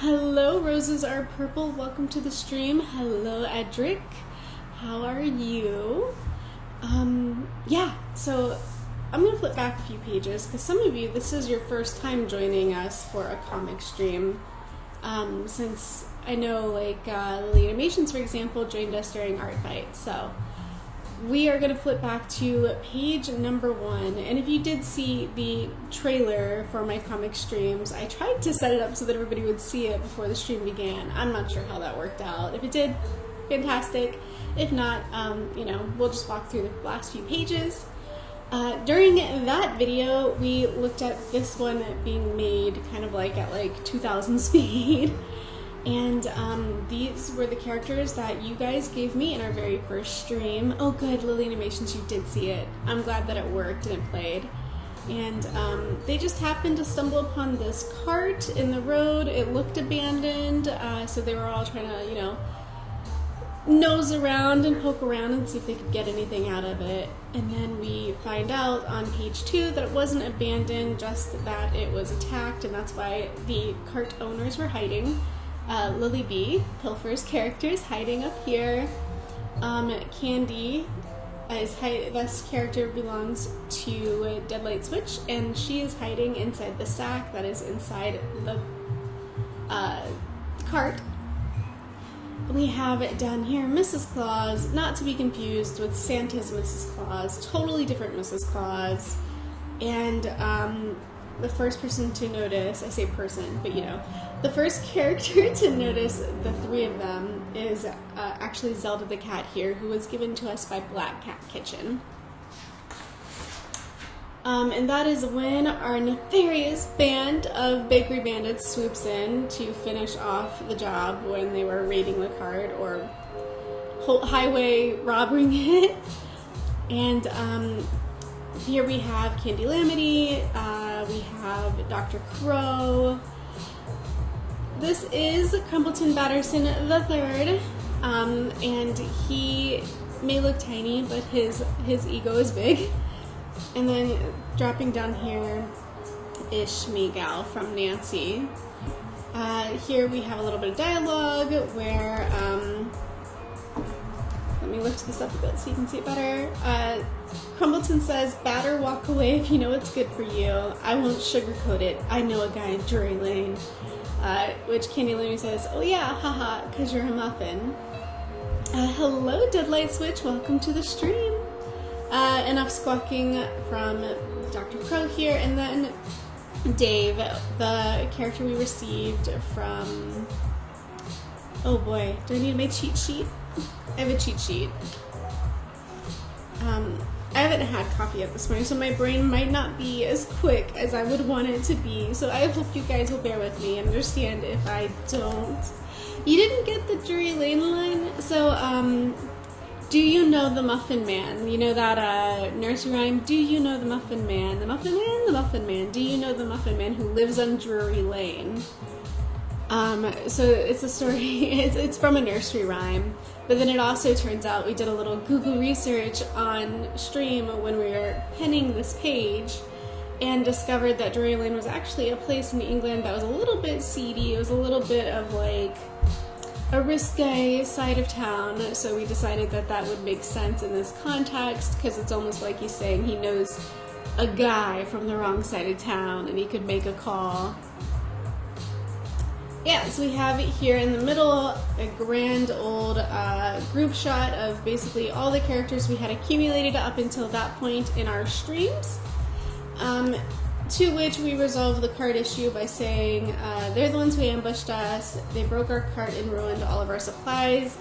Hello, roses are purple. Welcome to the stream. Hello, Edric. How are you? So I'm going to flip back a few pages because some of you, this is your first time joining us for a comic stream. Since I know, Lily Animations, for example, joined us during Art Fight. So we are going to flip back to page number 1, and if you did see the trailer for my comic streams, I tried to set it up so that everybody would see it before the stream began. I'm not sure how that worked out. If it did, fantastic. If not, we'll just walk through the last few pages. During that video, we looked at this one being made kind of at 2,000 speed. And these were the characters that you guys gave me in our very first stream. Oh good, Lily Animations, you did see it. I'm glad that it worked and it played. And they just happened to stumble upon this cart in the road. It looked abandoned, so they were all trying to, nose around and poke around and see if they could get anything out of it. And then we find out on page 2 that it wasn't abandoned, just that it was attacked, and that's why the cart owners were hiding. Lily B, Pilfer's character, is hiding up here. Candy, this character belongs to Deadlight Switch, and she is hiding inside the sack that is inside the cart. We have down here Mrs. Claus, not to be confused with Santa's Mrs. Claus, totally different Mrs. Claus. And the first person to notice, I say person, but the first character to notice the three of them is actually Zelda the cat here, who was given to us by Black Cat Kitchen. And that is when our nefarious band of bakery bandits swoops in to finish off the job when they were raiding the cart or highway robbing it. And here we have Candy Lamity, we have Dr. Crow. This is Crumpleton Batterson III, and he may look tiny, but his ego is big. And then dropping down here is Schmeegal from Nancy. Here we have a little bit of dialogue where, let me lift this up a bit so you can see it better. Crumpleton says, "Batter, walk away if you know it's good for you. I won't sugarcoat it. I know a guy in Drury Lane." Which Candy Lammy says, "Oh yeah, haha, because you're a muffin." Hello, Deadlight Switch. Welcome to the stream. Enough squawking from Dr. Crow here, and then Dave, the character we received from... Oh boy, do I need my cheat sheet? I have a cheat sheet. I haven't had coffee yet this morning, so my brain might not be as quick as I would want it to be, so I hope you guys will bear with me and understand if I don't. You didn't get the Drury Lane line? So, do you know the Muffin Man? You know that nursery rhyme? Do you know the Muffin Man? The Muffin Man, the Muffin Man. Do you know the Muffin Man who lives on Drury Lane? So it's a story, it's from a nursery rhyme, but then it also turns out we did a little Google research on stream when we were penning this page and discovered that Drury Lane was actually a place in England that was a little bit seedy. It was a little bit of a risque side of town, so we decided that that would make sense in this context because it's almost like he's saying he knows a guy from the wrong side of town and he could make a call. Yeah, so we have here in the middle a grand old group shot of basically all the characters we had accumulated up until that point in our streams, to which we resolved the cart issue by saying they're the ones who ambushed us, they broke our cart and ruined all of our supplies,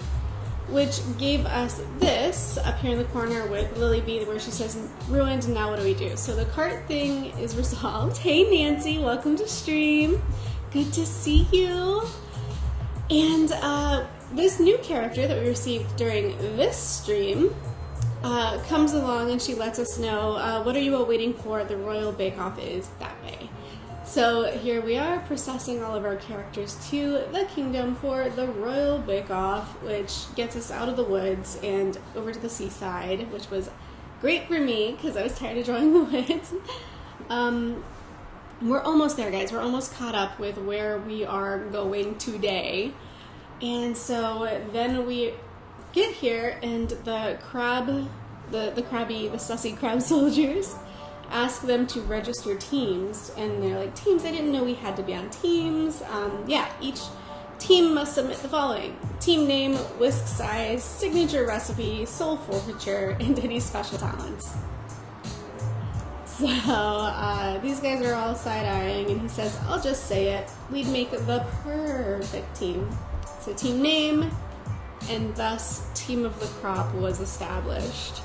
which gave us this up here in the corner with Lily B where she says ruined, and now what do we do? So the cart thing is resolved. Hey Nancy, welcome to stream. Good to see you. And this new character that we received during this stream comes along and she lets us know, what are you all waiting for? The Royal Bake Off is that way. So here we are processing all of our characters to the kingdom for the Royal Bake Off, which gets us out of the woods and over to the seaside, which was great for me because I was tired of drawing the woods. We're almost there, guys. We're almost caught up with where we are going today. And so then we get here, and the sussy crab soldiers ask them to register teams. And they're like, teams? I didn't know we had to be on teams. Yeah, each team must submit the following: team name, whisk size, signature recipe, soul forfeiture, and any special talents. So these guys are all side-eyeing, and he says, I'll just say it, we'd make the perfect team. So team name, and thus team of the crop was established.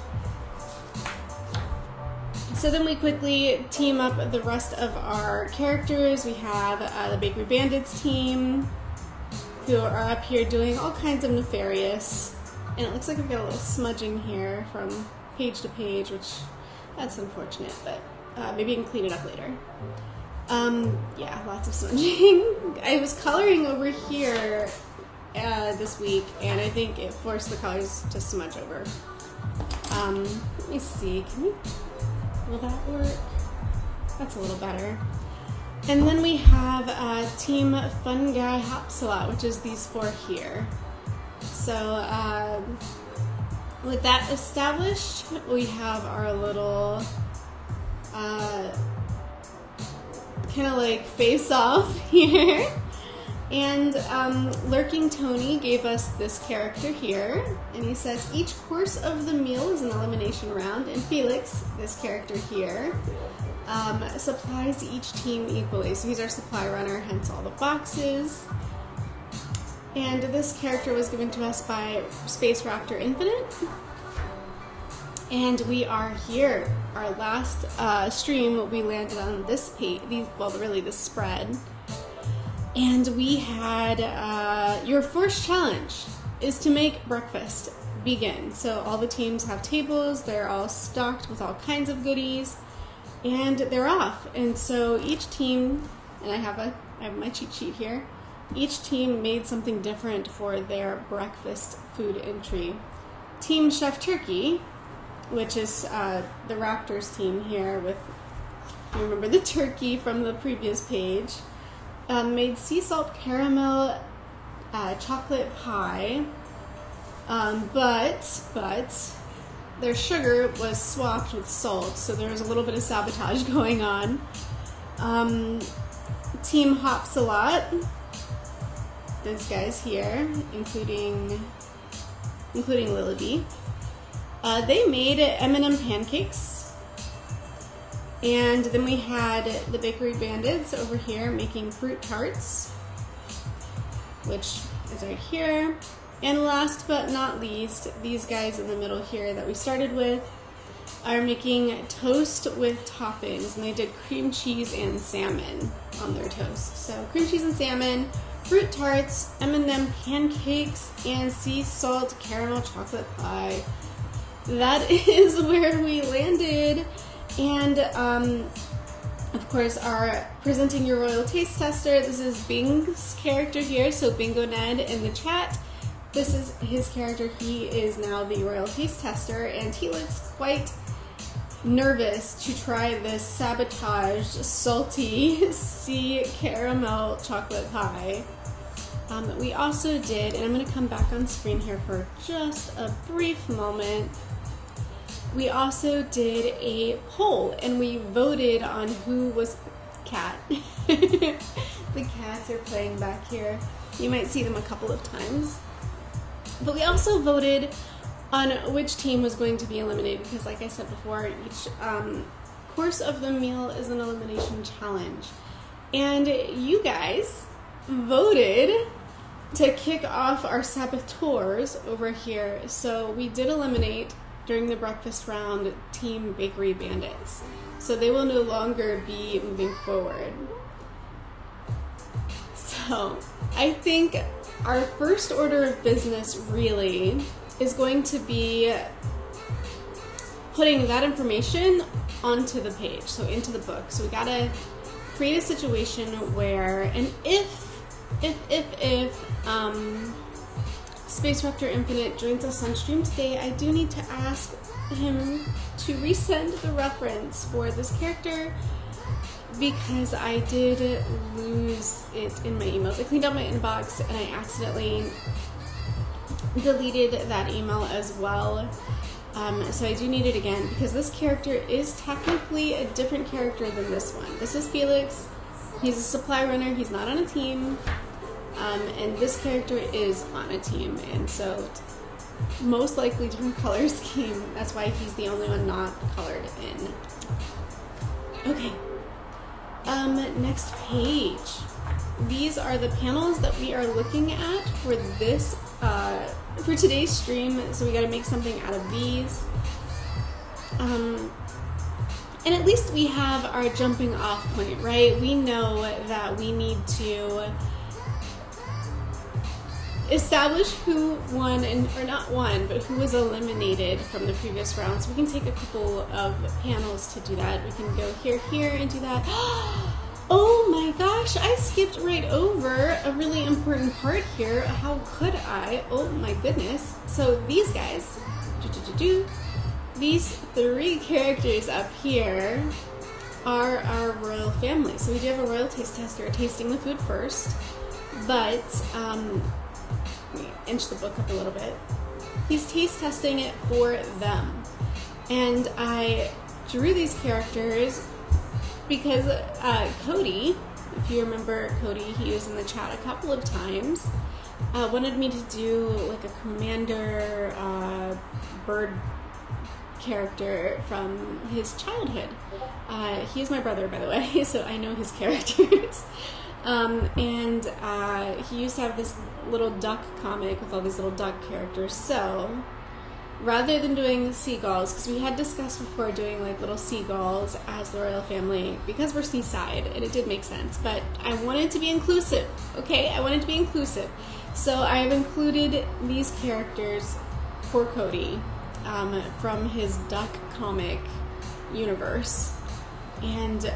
So then we quickly team up the rest of our characters. We have the Bakery Bandits team, who are up here doing all kinds of nefarious, and it looks like we've got a little smudging here from page to page, which that's unfortunate, but maybe you can clean it up later. Yeah, lots of smudging. I was coloring over here this week, and I think it forced the colors to smudge over. Let me see, will that work? That's a little better. And then we have Team Fun Guy Hopsalot, which is these four here. So with that established, we have our little kind of like face-off here. And Lurking Tony gave us this character here, and he says each course of the meal is an elimination round, and Felix, this character here, supplies each team equally. So he's our supply runner, hence all the boxes. And this character was given to us by Space Raptor Infinite. And we are here. Our last stream, we landed on this page, this spread. And we had, your first challenge is to make breakfast begin. So all the teams have tables, they're all stocked with all kinds of goodies, and they're off. And so each team, and I have my cheat sheet here, each team made something different for their breakfast food entry. Team Chef Turkey, which is the Raptors team here with, you remember the turkey from the previous page, made sea salt caramel chocolate pie, but their sugar was swapped with salt, so there was a little bit of sabotage going on. Team Hopsalot, those guys here, including Lilybee, they made M&M pancakes. And then we had the Bakery Bandits over here making fruit tarts, which is right here. And last but not least, these guys in the middle here that we started with are making toast with toppings, and they did cream cheese and salmon on their toast. So cream cheese and salmon, fruit tarts, M&M pancakes, and sea salt caramel chocolate pie. That is where we landed. And of course, our presenting your royal taste tester, this is Bing's character here, so Bingo Ned in the chat. This is his character. He is now the royal taste tester, and he looks quite nervous to try this sabotaged salty sea caramel chocolate pie. We also did, and I'm going to come back on screen here for just a brief moment. We also did a poll, and we voted on who was cat. The cats are playing back here. You might see them a couple of times. But we also voted on which team was going to be eliminated, because like I said before, each course of the meal is an elimination challenge. And you guys voted to kick off our saboteurs over here. So we did eliminate, during the breakfast round, Team Bakery Bandits. So they will no longer be moving forward. So I think our first order of business really is going to be putting that information onto the page, so into the book. So we gotta create a situation where, and if Space Raptor Infinite joins us on stream today, I do need to ask him to resend the reference for this character because I did lose it in my emails. I cleaned out my inbox and I accidentally deleted that email as well. So I do need it again because this character is technically a different character than this one. This is Felix. He's a supply runner. He's not on a team. And this character is on a team. And so most likely different color scheme. That's why he's the only one not colored in. Okay. Next page. These are the panels that we are looking at for this for today's stream, so we got to make something out of these. And at least we have our jumping off point, right? We know that we need to establish who won, or not won, but who was eliminated from the previous round. So we can take a couple of panels to do that. We can go here, and do that. Oh my gosh, I skipped right over a really important part here. How could I? Oh my goodness. So these guys, these three characters up here are our royal family. So we do have a royal taste tester tasting the food first, but let me inch the book up a little bit. He's taste testing it for them. And I drew these characters because Cody, if you remember Cody, he was in the chat a couple of times, wanted me to do like a commander bird character from his childhood. He is my brother, by the way, so I know his characters. And he used to have this little duck comic with all these little duck characters. So rather than doing seagulls, because we had discussed before doing like little seagulls as the royal family, because we're seaside, and it did make sense, but I wanted to be inclusive, okay? I wanted to be inclusive. So I've included these characters for Cody from his duck comic universe. And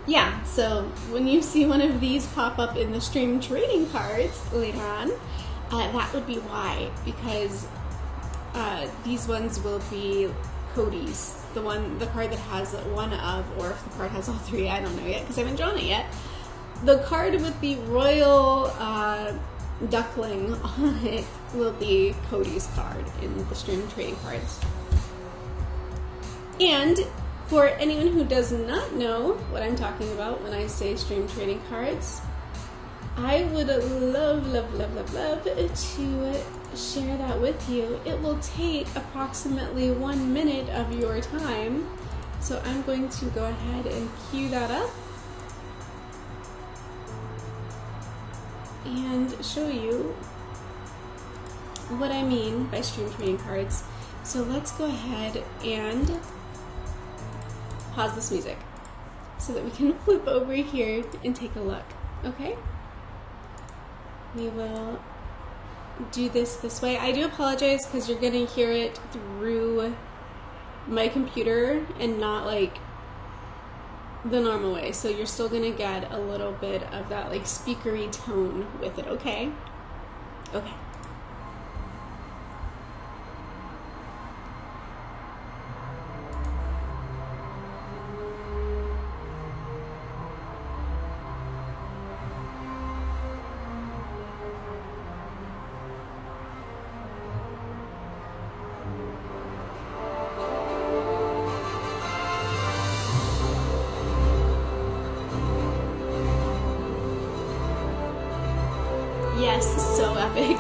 yeah, so when you see one of these pop up in the stream trading cards later on, that would be why, because these ones will be Cody's, the card that has one of, or if the card has all three, I don't know yet because I haven't drawn it yet. The card with the royal duckling on it will be Cody's card in the stream trading cards. And for anyone who does not know what I'm talking about when I say stream trading cards, I would love to share that with you. It will take approximately 1 minute of your time. So I'm going to go ahead and cue that up and show you what I mean by stream trading cards. So let's go ahead and pause this music so that we can flip over here and take a look, okay? We will do this way. I do apologize because you're going to hear it through my computer and not like the normal way. So you're still going to get a little bit of that like speakery tone with it, okay? Okay. Yes, so epic.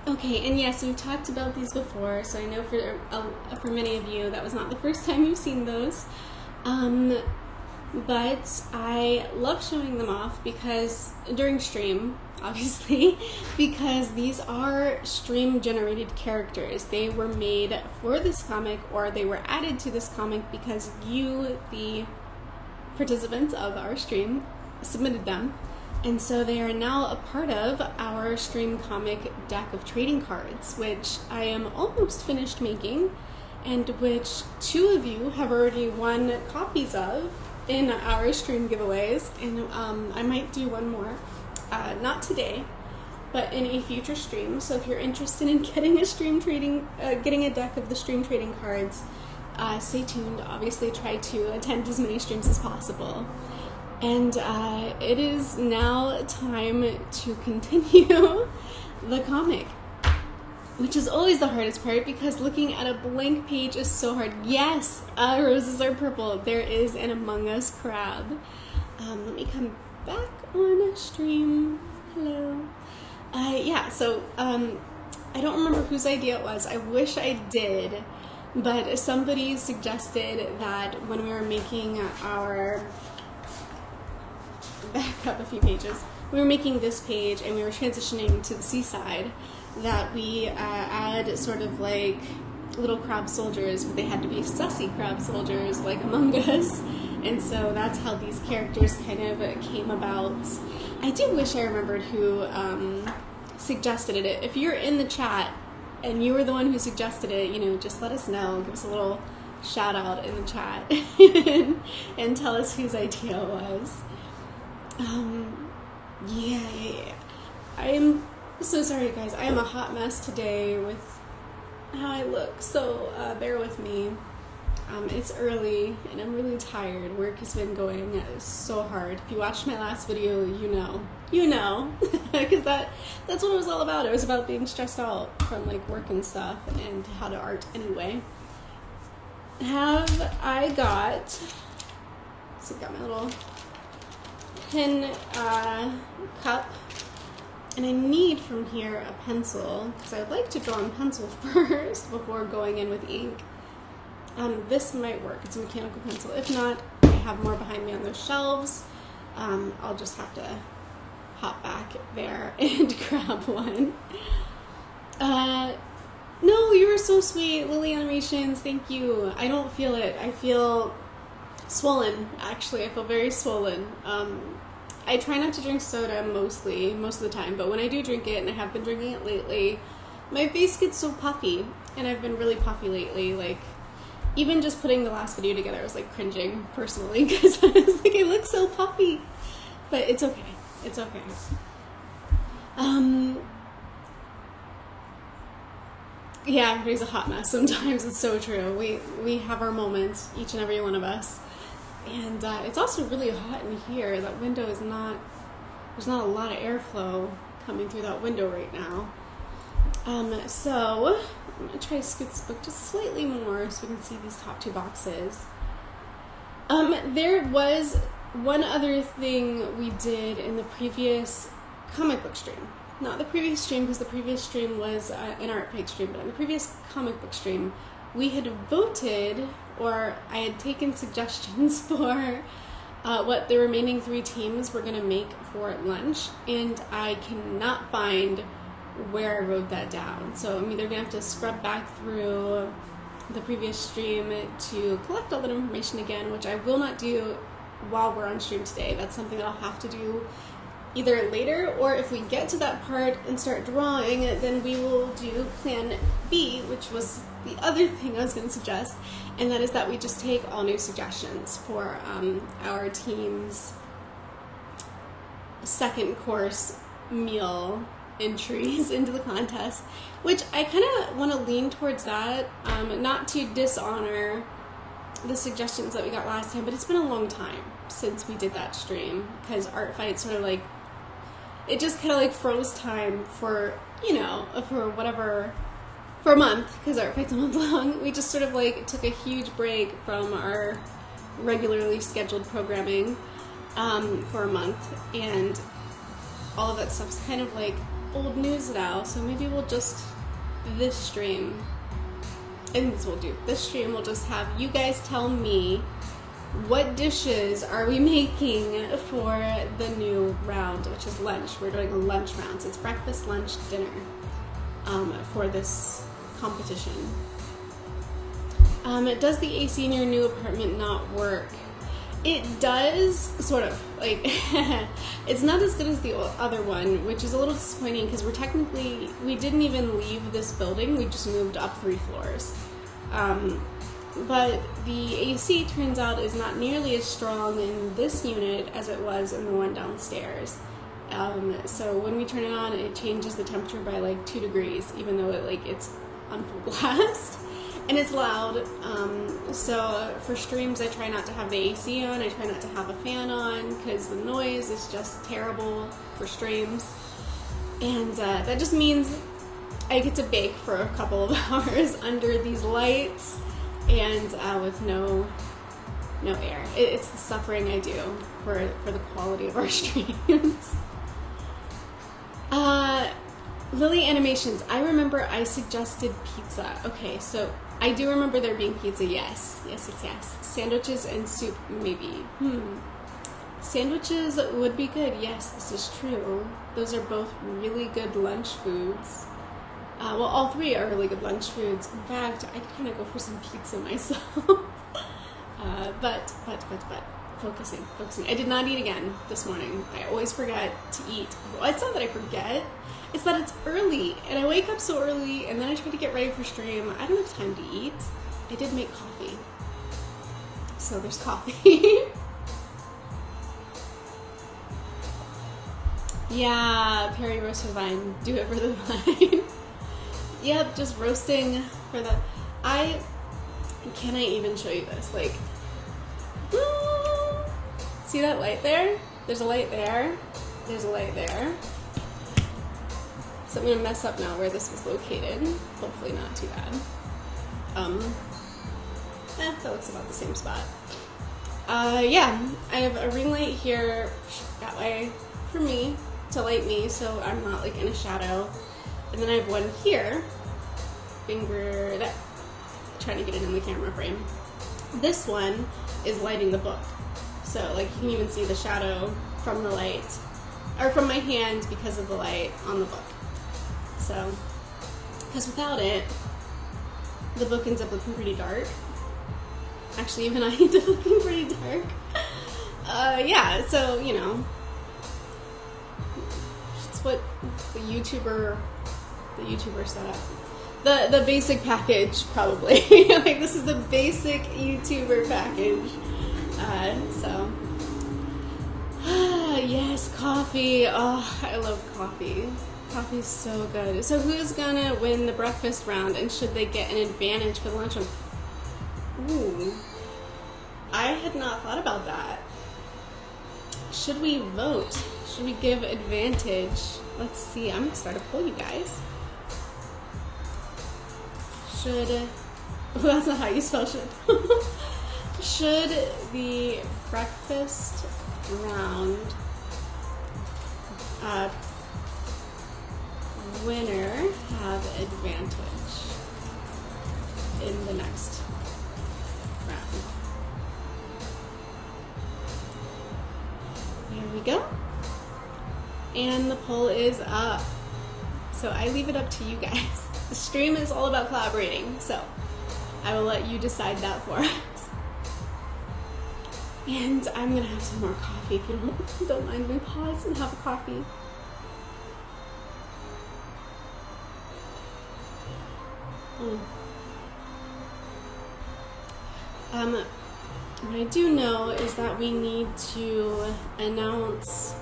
Okay, and yes, we've talked about these before, so I know for many of you that was not the first time you've seen those. but I love showing them off because during stream, obviously, because these are stream generated characters. They were made for this comic, or they were added to this comic because you, the participants of our stream, submitted them. And so they are now a part of our stream comic deck of trading cards, which I am almost finished making, and which 2 of you have already won copies of in our stream giveaways. And I might do one more, not today, but in a future stream. So if you're interested in getting a stream trading, getting a deck of the stream trading cards, stay tuned. Obviously, try to attend as many streams as possible. And it is now time to continue the comic, which is always the hardest part because looking at a blank page is so hard. Yes, roses are purple. There is an Among Us crab. Let me come back on stream. Hello. Yeah, so I don't remember whose idea it was. I wish I did, but somebody suggested that when we were making our... back up a few pages. We were making this page and we were transitioning to the seaside, that we add sort of like little crab soldiers, but they had to be sussy crab soldiers like Among Us. And so that's how these characters kind of came about. I do wish I remembered who suggested it. If you're in the chat and you were the one who suggested it, you know, just let us know. Give us a little shout out in the chat and tell us whose idea it was. Yeah. I am so sorry, guys. I am a hot mess today with how I look, so bear with me. It's early and I'm really tired. Work has been going so hard. If you watched my last video, you know, because that's what it was all about. It was about being stressed out from like work and stuff and how to art anyway. Have I got? So I got my little pen cup, and I need from here a pencil because I'd like to draw in pencil first before going in with ink. This might work. It's a mechanical pencil. If not, I have more behind me on those shelves. I'll just have to hop back there and grab one. No, you were so sweet, Lily Animations. Thank you. I don't feel it. I feel swollen, actually. I feel very swollen. I try not to drink soda most of the time, but when I do drink it, and I have been drinking it lately, my face gets so puffy, and I've been really puffy lately. Like, even just putting the last video together, I was like cringing personally because I was like, I look so puffy, but it's okay. It's okay. Yeah, everybody's a hot mess sometimes. It's so true. We have our moments, each and every one of us. And it's also really hot in here. That window is not, there's not a lot of airflow coming through that window right now. So I'm gonna try to scoot this book just slightly more so we can see these top 2 boxes. There was one other thing we did in the previous comic book stream. Not the previous stream, because the previous stream was an art page stream, but in the previous comic book stream, we had voted, or I had taken suggestions for what the remaining 3 teams were going to make for lunch, and I cannot find where I wrote that down. So I'm either going to have to scrub back through the previous stream to collect all that information again, which I will not do while we're on stream today. That's something that I'll have to do either later, or if we get to that part and start drawing, then we will do plan B, which was the other thing I was going to suggest, and that is that we just take all new suggestions for our team's second course meal entries into the contest, which I kind of want to lean towards that, not to dishonor the suggestions that we got last time, but it's been a long time since we did that stream, because Art Fight sort of like, it just kind of like froze time for, you know, for whatever, for a month, because Art Fight's a month long. We just sort of like took a huge break from our regularly scheduled programming for a month, and all of that stuff's kind of like old news now, so maybe we'll just, this stream, I think this will do. This stream will just have you guys tell me what dishes are we making for the new round, which is lunch. We're doing a lunch round, so it's breakfast, lunch, dinner for this competition. Does the AC in your new apartment not work? It does, sort of. Like, it's not as good as the other one, which is a little disappointing because we didn't even leave this building, we just moved up 3 floors. But the AC, turns out, is not nearly as strong in this unit as it was in the one downstairs. So when we turn it on, it changes the temperature by like 2 degrees, even though it's on full blast. And it's loud, so for streams I try not to have the AC on, I try not to have a fan on, because the noise is just terrible for streams. And that just means I get to bake for a couple of hours under these lights and with no air. It's the suffering I do for the quality of our streams. Lily Animations, I remember I suggested pizza. Okay, so I do remember there being pizza, yes. Yes. Sandwiches and soup, maybe. Sandwiches would be good, yes, this is true. Those are both really good lunch foods. Well, all 3 are really good lunch foods. In fact, I could kind of go for some pizza myself. But, focusing. I did not eat again this morning. I always forget to eat. Well, it's not that I forget, it's that it's early, and I wake up so early, and then I try to get ready for stream. I don't have time to eat. I did make coffee. So there's coffee. Yeah, Perry roasted vine. Do it for the vine. Yep, just roasting for the... Can I even show you this? Like... See that light there? There's a light there. There's a light there. So I'm going to mess up now where this was located. Hopefully not too bad. That looks about the same spot. Yeah, I have a ring light here that way for me to light me so I'm not like in a shadow. And then I have one here, finger that, trying to get it in the camera frame. This one is lighting the book. So like you can even see the shadow from the light, or from my hand because of the light on the book. So, because without it, the book ends up looking pretty dark. Actually, even I end up looking pretty dark. Yeah, so, you know, it's what the YouTuber set up. The basic package, probably. Like, this is the basic YouTuber package. Yes, coffee. Oh, I love coffee. Coffee's so good. So who's gonna win the breakfast round, and should they get an advantage for the lunch one? Ooh. I had not thought about that. Should we vote? Should we give advantage? Let's see. I'm gonna start a poll, you guys. Should... Oh, that's not how you spell should. Should the breakfast round winner have advantage in the next round? There we go. And the poll is up. So I leave it up to you guys. The stream is all about collaborating, so I will let you decide that for us. And I'm gonna have some more coffee if you don't mind me pause and have a coffee. What I do know is that we need to announce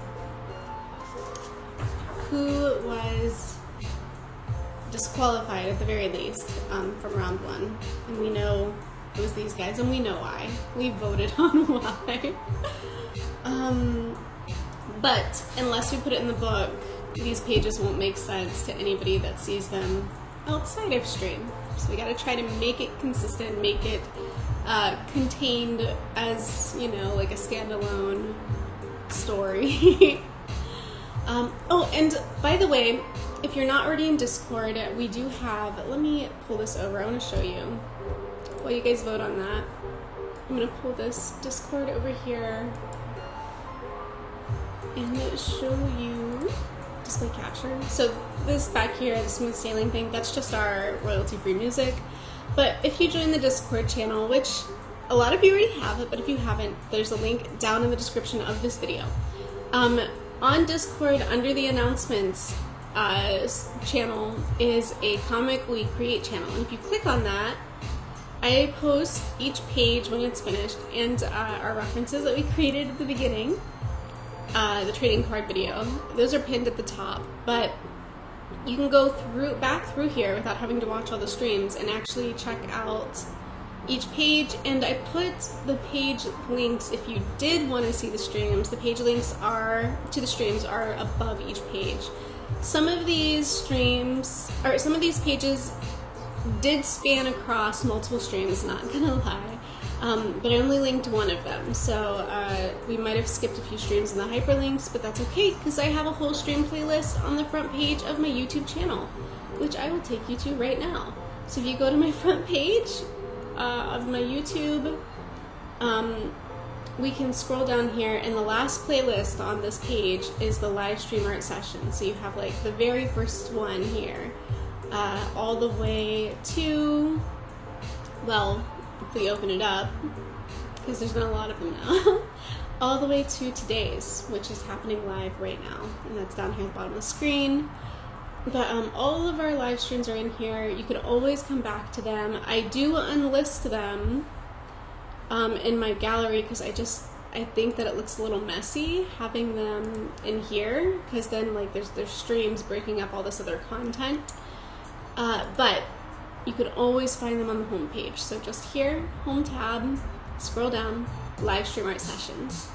who was disqualified at the very least from round one. And we know it was these guys, and we know why. We voted on why. But unless we put it in the book, these pages won't make sense to anybody that sees them outside of stream. So we gotta try to make it consistent, make it contained as, you know, like a standalone story. Oh, and by the way, if you're not already in Discord, we do have, let me pull this over, I want to show you while you guys vote on that. I'm gonna pull this Discord over here and show you display capture. So this back here, the smooth sailing thing, that's just our royalty-free music. But if you join the Discord channel, which a lot of you already have it, but if you haven't, there's a link down in the description of this video. On Discord, under the announcements channel is a Comic We Create channel. And if you click on that, I post each page when it's finished and our references that we created at the beginning, the trading card video. Those are pinned at the top, but you can go back through here without having to watch all the streams and actually check out each page. And I put the page links, if you did want to see the streams, the page links to the streams are above each page. Some of these streams, or some of these pages did span across multiple streams, not gonna lie, but I only linked one of them, so we might have skipped a few streams in the hyperlinks, but that's okay, because I have a whole stream playlist on the front page of my YouTube channel, which I will take you to right now. So if you go to my front page of my YouTube, we can scroll down here, and the last playlist on this page is the live stream art session. So you have like the very first one here, all the way to, well, if we open it up, because there's been a lot of them now, all the way to today's, which is happening live right now, and that's down here at the bottom of the screen. But all of our live streams are in here. You could always come back to them. I do unlist them in my gallery because I think that it looks a little messy having them in here, because then like there's streams breaking up all this other content. But you could always find them on the home page. So just here, home tab, scroll down, live stream art sessions.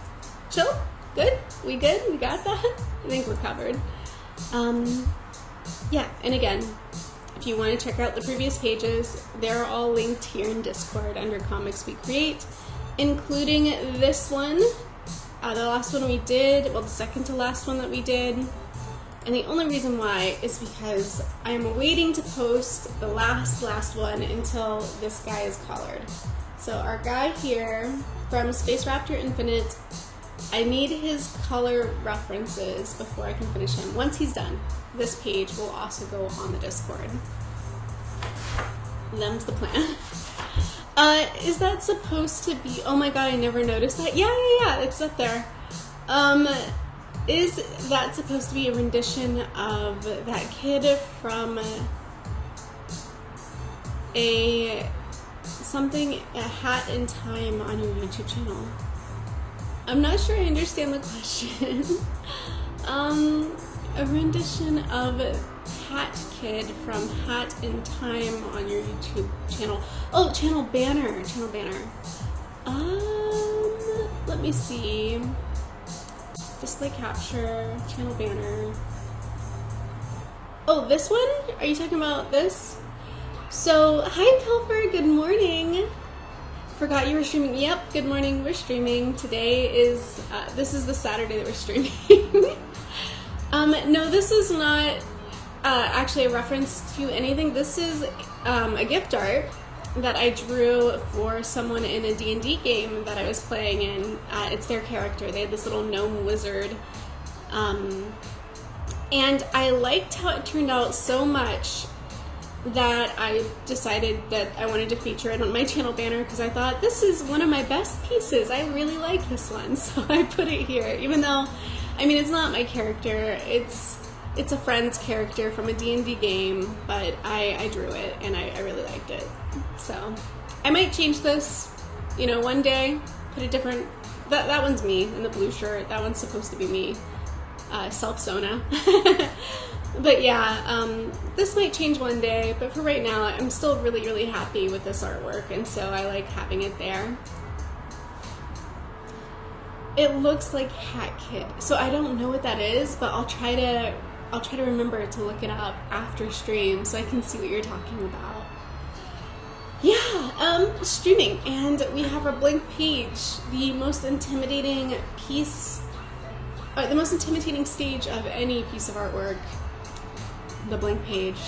Chill? Good? We good? We got that? I think we're covered. Yeah, and again, if you want to check out the previous pages, they're all linked here in Discord under Comics We Create, including this one, the last one we did, well, the second to last one that we did. And the only reason why is because I'm waiting to post the last one until this guy is colored. So our guy here from Space Raptor Infinite, I need his color references before I can finish him. Once he's done, this page will also go on the Discord. Them's the plan. Is that supposed to be, oh my god, I never noticed that. Yeah, it's up there. Is that supposed to be a rendition of that kid from a Hat in Time on your YouTube channel? I'm not sure I understand the question. A rendition of Hat Kid from Hat in Time on your YouTube channel. Oh, channel banner. Let me see. Display capture, channel banner. Oh, this one? Are you talking about this? So, hi Pilfer, good morning. Forgot you were streaming. Yep, good morning, we're streaming. Today is, this is the Saturday that we're streaming. No, this is not actually a reference to anything. This is a gift art that I drew for someone in a D&D game that I was playing in. It's their character. They had this little gnome wizard. And I liked how it turned out so much that I decided that I wanted to feature it on my channel banner because I thought this is one of my best pieces. I really like this one, so I put it here. Even though, I mean, it's not my character. It's a friend's character from a D&D game, but I drew it and I really liked it. So I might change this, you know, one day. Put a different. That one's me in the blue shirt. That one's supposed to be me. Self-Sona. But yeah, this might change one day, but for right now, I'm still really, really happy with this artwork, and so I like having it there. It looks like Hat Kid, so I don't know what that is, but I'll try to remember to look it up after stream so I can see what you're talking about. Yeah, streaming, and we have our blank page, the most intimidating piece, the most intimidating stage of any piece of artwork. The blank page.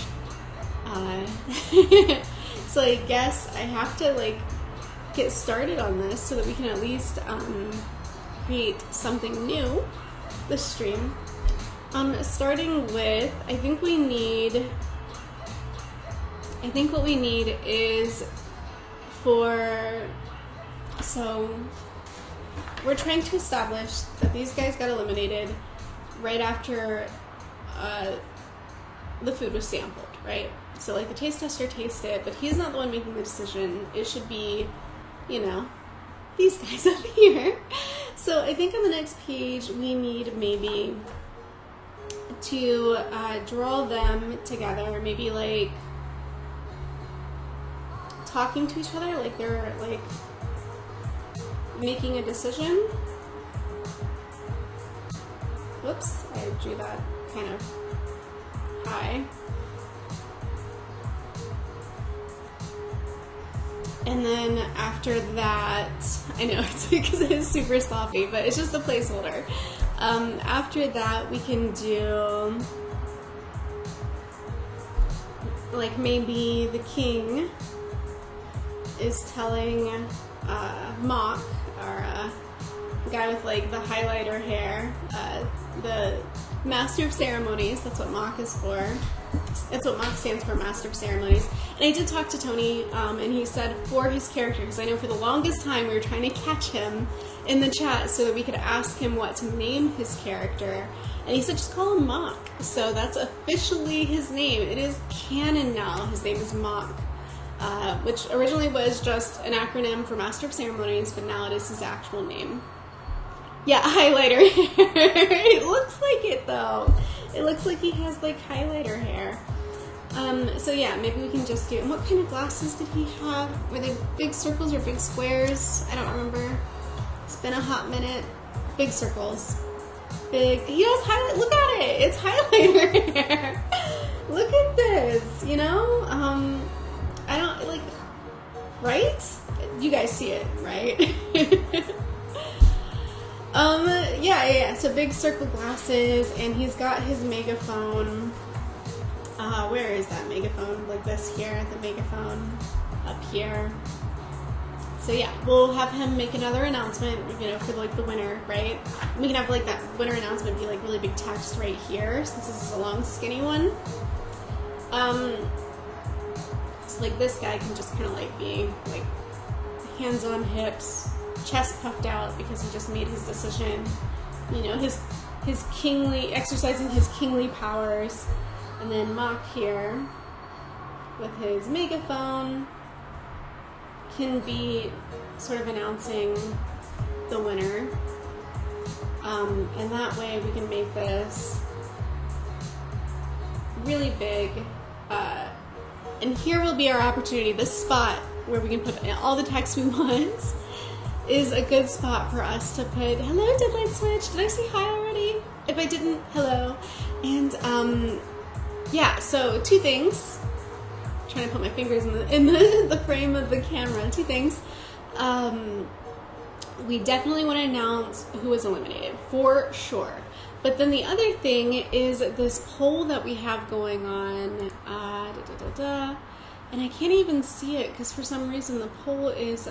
So I guess I have to like get started on this so that we can at least create something new this stream. Starting with, I think what we need is so we're trying to establish that these guys got eliminated right after the food was sampled, right? So like the taste tester tastes it, but he's not the one making the decision. It should be, you know, these guys up here. So I think on the next page we need maybe to draw them together, maybe like talking to each other, like they're like making a decision. Whoops, I drew that kind of high. And then after that, I know it's because it is super sloppy, but it's just a placeholder. After that, we can do like maybe the king is telling Mock, our guy with like the highlighter hair, the Master of Ceremonies, that's what Mock is for. That's what Mock stands for, Master of Ceremonies. And I did talk to Tony, and he said for his character, because I know for the longest time we were trying to catch him in the chat so that we could ask him what to name his character. And he said just call him Mock. So that's officially his name. It is canon now. His name is Mock, which originally was just an acronym for Master of Ceremonies, but now it is his actual name. Yeah, highlighter hair. It looks like it though. It looks like he has like highlighter hair. So yeah, maybe we can just do, and what kind of glasses did he have? Were they big circles or big squares? I don't remember. It's been a hot minute. Big circles. Big, he has highlight, look at it! It's highlighter hair! Look at this, you know? I don't, like, right? You guys see it, right? Yeah, so big circle glasses, and he's got his megaphone. Where is that megaphone? Like this here, the megaphone up here. So yeah, we'll have him make another announcement, you know, for like the winner, right? We can have like that winner announcement be like really big text right here, since this is a long skinny one. So like this guy can just kind of like be like hands on hips, chest puffed out because he just made his decision. You know, his kingly, exercising his kingly powers. And then Mock here with his megaphone can be sort of announcing the winner. And that way we can make this really big. And here will be our opportunity. This spot where we can put all the text we want is a good spot for us to put, hello Deadline Switch, did I say hi already? If I didn't, hello. And yeah, so two things. I'm trying to put my fingers in the frame of the camera. Two things. We definitely want to announce who was eliminated, for sure. But then the other thing is this poll that we have going on. And I can't even see it because for some reason the poll is,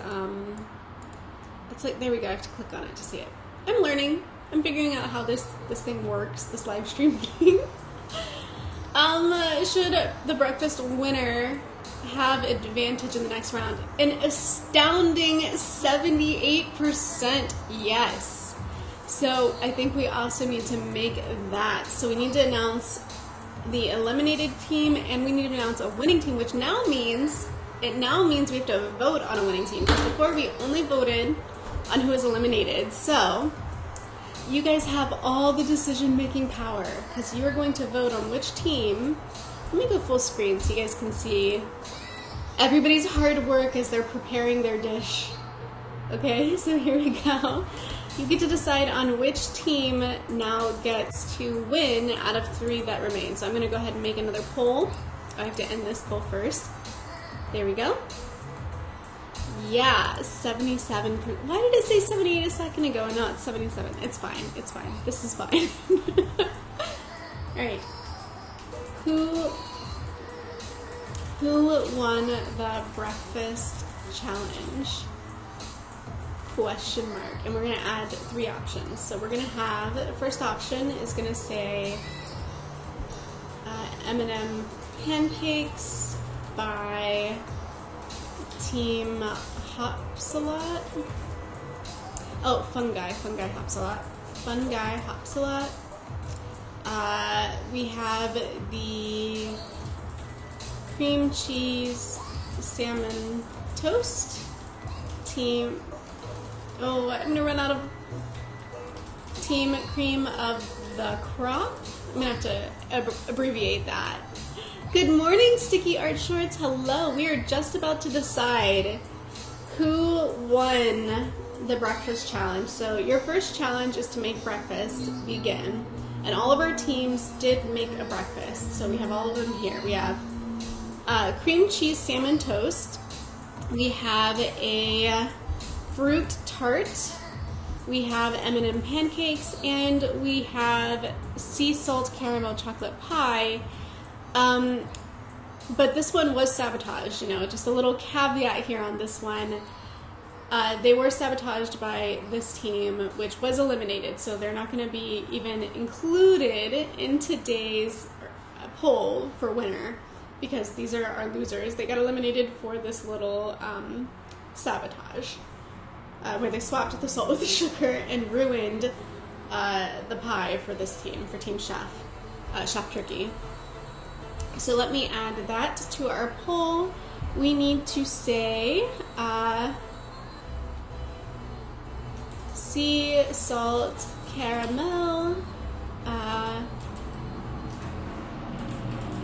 it's like, there we go, I have to click on it to see it. I'm learning. I'm figuring out how this thing works, this live stream thing. Should the breakfast winner have advantage in the next round? An astounding 78% yes. So I think we also need to make that. So we need to announce the eliminated team, and we need to announce a winning team, which now means we have to vote on a winning team. Because before we only voted on who was eliminated. So you guys have all the decision-making power because you are going to vote on which team. Let me go full screen so you guys can see everybody's hard work as they're preparing their dish. Okay, so here we go. You get to decide on which team now gets to win out of 3 that remain. So I'm going to go ahead and make another poll. I have to end this poll first. There we go. Yeah, 77. Why did it say 78 a second ago? No, it's 77. It's fine. It's fine. This is fine. Alright. Who won the breakfast challenge? question mark, and we're gonna add 3 options. So we're gonna have, the first option is gonna say M&M pancakes by Team Hopsalot. Oh, Fungi Hopsalot. Fungi Hopsalot. We have the cream cheese salmon toast. Team, oh, I'm gonna run out of Team Cream of the Crop. I'm gonna have to abbreviate that. Good morning, Sticky Art Shorts. Hello. We are just about to decide who won the breakfast challenge. So your first challenge is to make breakfast vegan, and all of our teams did make a breakfast. So we have all of them here. We have cream cheese salmon toast. We have a fruit tart. We have M&M pancakes, and we have sea salt caramel chocolate pie. But this one was sabotaged, just a little caveat here on this one. They were sabotaged by this team, which was eliminated, so they're not going to be even included in today's poll for winner, because these are our losers. They got eliminated for this little sabotage, where they swapped the salt with the sugar and ruined the pie for this team, for Team Chef Turkey. So let me add that to our poll. We need to say sea salt caramel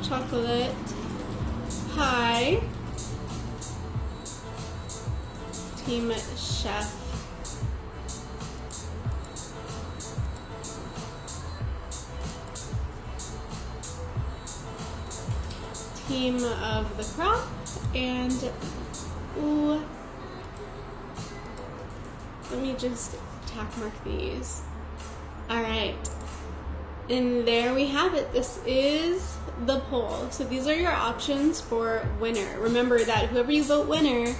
chocolate pie Team Chef Team of the Crop, and ooh, let me just tack mark these. Alright, and there we have it. This is the poll. So these are your options for winner. Remember that whoever you vote winner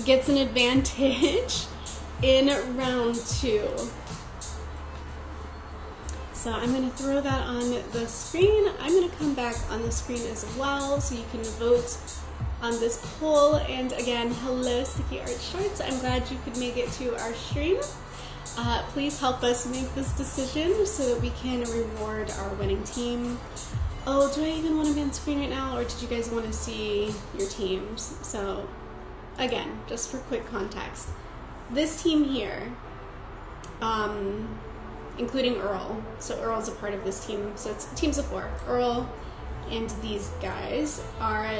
gets an advantage in round 2. So I'm going to throw that on the screen. I'm going to come back on the screen as well so you can vote on this poll. And again, hello Sticky Art Shorts. I'm glad you could make it to our stream. Please help us make this decision so that we can reward our winning team. Oh, do I even want to be on screen right now, or did you guys want to see your teams? So again, just for quick context, this team here, including Earl. So Earl's a part of this team. So it's teams of 4. Earl and these guys are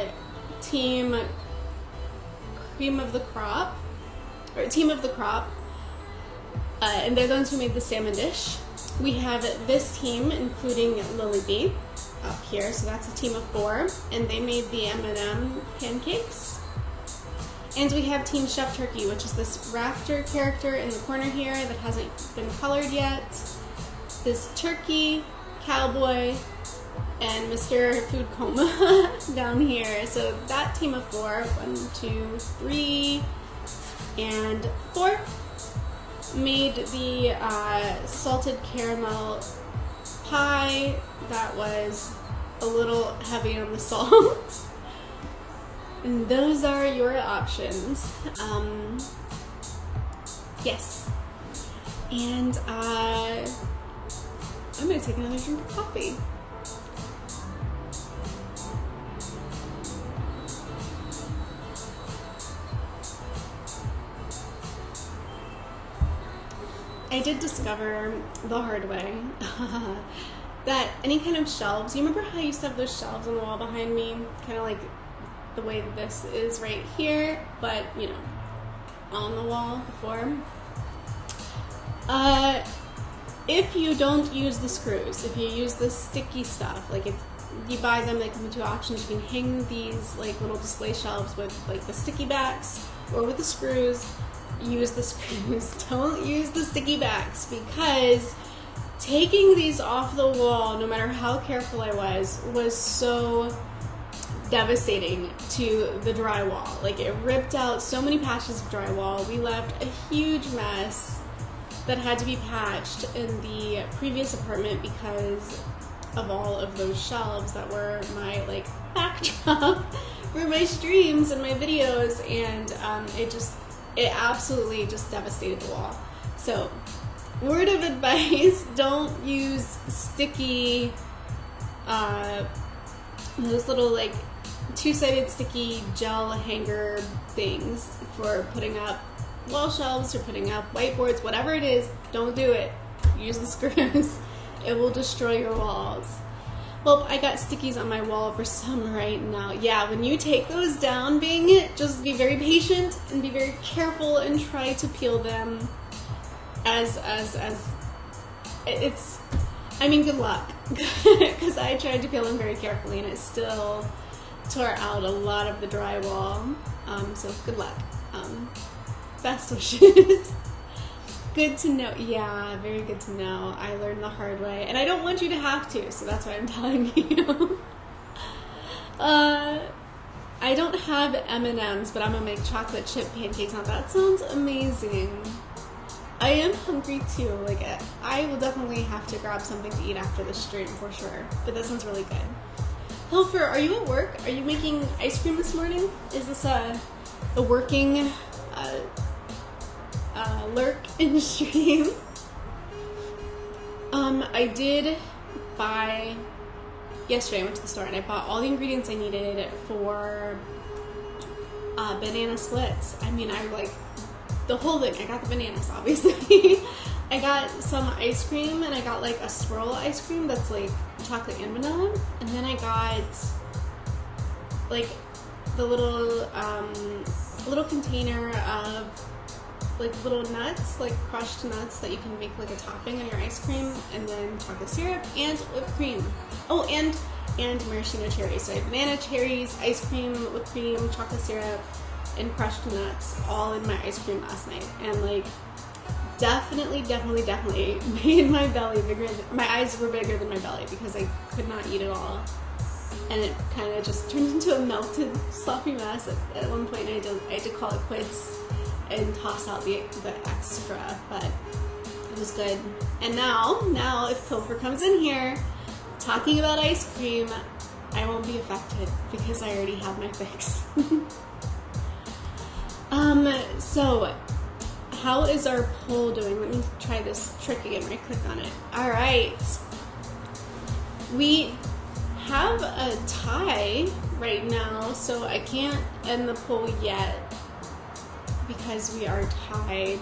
Team Cream of the Crop, or Team of the Crop, and they're the ones who made the salmon dish. We have this team, including Lily B, up here. So that's a team of 4, and they made the M&M pancakes. And we have Team Chef Turkey, which is this raptor character in the corner here that hasn't been colored yet. This turkey, cowboy, and Mr. Food Coma down here. So that team of 4, 1, 2, 3, and 4, made the salted caramel pie that was a little heavy on the salt. And those are your options. Yes. And I'm gonna take another drink of coffee. I did discover the hard way that any kind of shelves, you remember how I used to have those shelves on the wall behind me? Kind of like the way this is right here, but on the wall before. If you don't use the screws, if you use the sticky stuff, like if you buy them, they come in 2 options. You can hang these like little display shelves with like the sticky backs or with the screws. Use the screws. Don't use the sticky backs, because taking these off the wall, no matter how careful I was so devastating to the drywall. Like, it ripped out so many patches of drywall. We left a huge mess that had to be patched in the previous apartment because of all of those shelves that were my like backdrop for my streams and my videos, and it absolutely just devastated the wall. So, word of advice, don't use sticky, those little like two-sided sticky gel hanger things for putting up wall shelves or putting up whiteboards, whatever it is. Don't do it. Use the screws. It will destroy your walls. Well, I got stickies on my wall for some right now. Yeah, when you take those down, Bing, just be very patient and be very careful and try to peel them good luck. Because I tried to peel them very carefully and it still tore out a lot of the drywall. So good luck. Best wishes. Good to know. Yeah, very good to know. I learned the hard way, and I don't want you to have to, so that's why I'm telling you. I don't have M&Ms, but I'm gonna make chocolate chip pancakes now. That sounds amazing. I am hungry too. Like, I will definitely have to grab something to eat after the stream for sure, but that sounds really good. Hilfer, are you at work? Are you making ice cream this morning? Is this a working lurk in the stream? I did buy, yesterday I went to the store and I bought all the ingredients I needed for banana splits. I mean, I like the whole thing. I got the bananas, obviously. I got some ice cream and I got like a swirl ice cream that's like chocolate and vanilla. And then I got like the little container of like little nuts, like crushed nuts that you can make like a topping on your ice cream, and then chocolate syrup and whipped cream. Oh, and maraschino cherries. So I had banana, cherries, ice cream, whipped cream, chocolate syrup, and crushed nuts all in my ice cream last night. And like definitely made my belly bigger. My eyes were bigger than my belly because I could not eat it all. And it kind of just turned into a melted, sloppy mess at one point. I had to call it quits and toss out the extra, but it was good. And now if Pilfer comes in here talking about ice cream, I won't be affected because I already have my fix. So how is our poll doing? Let me try this trick again where I click on it. All right. We have a tie right now, so I can't end the poll yet because we are tied.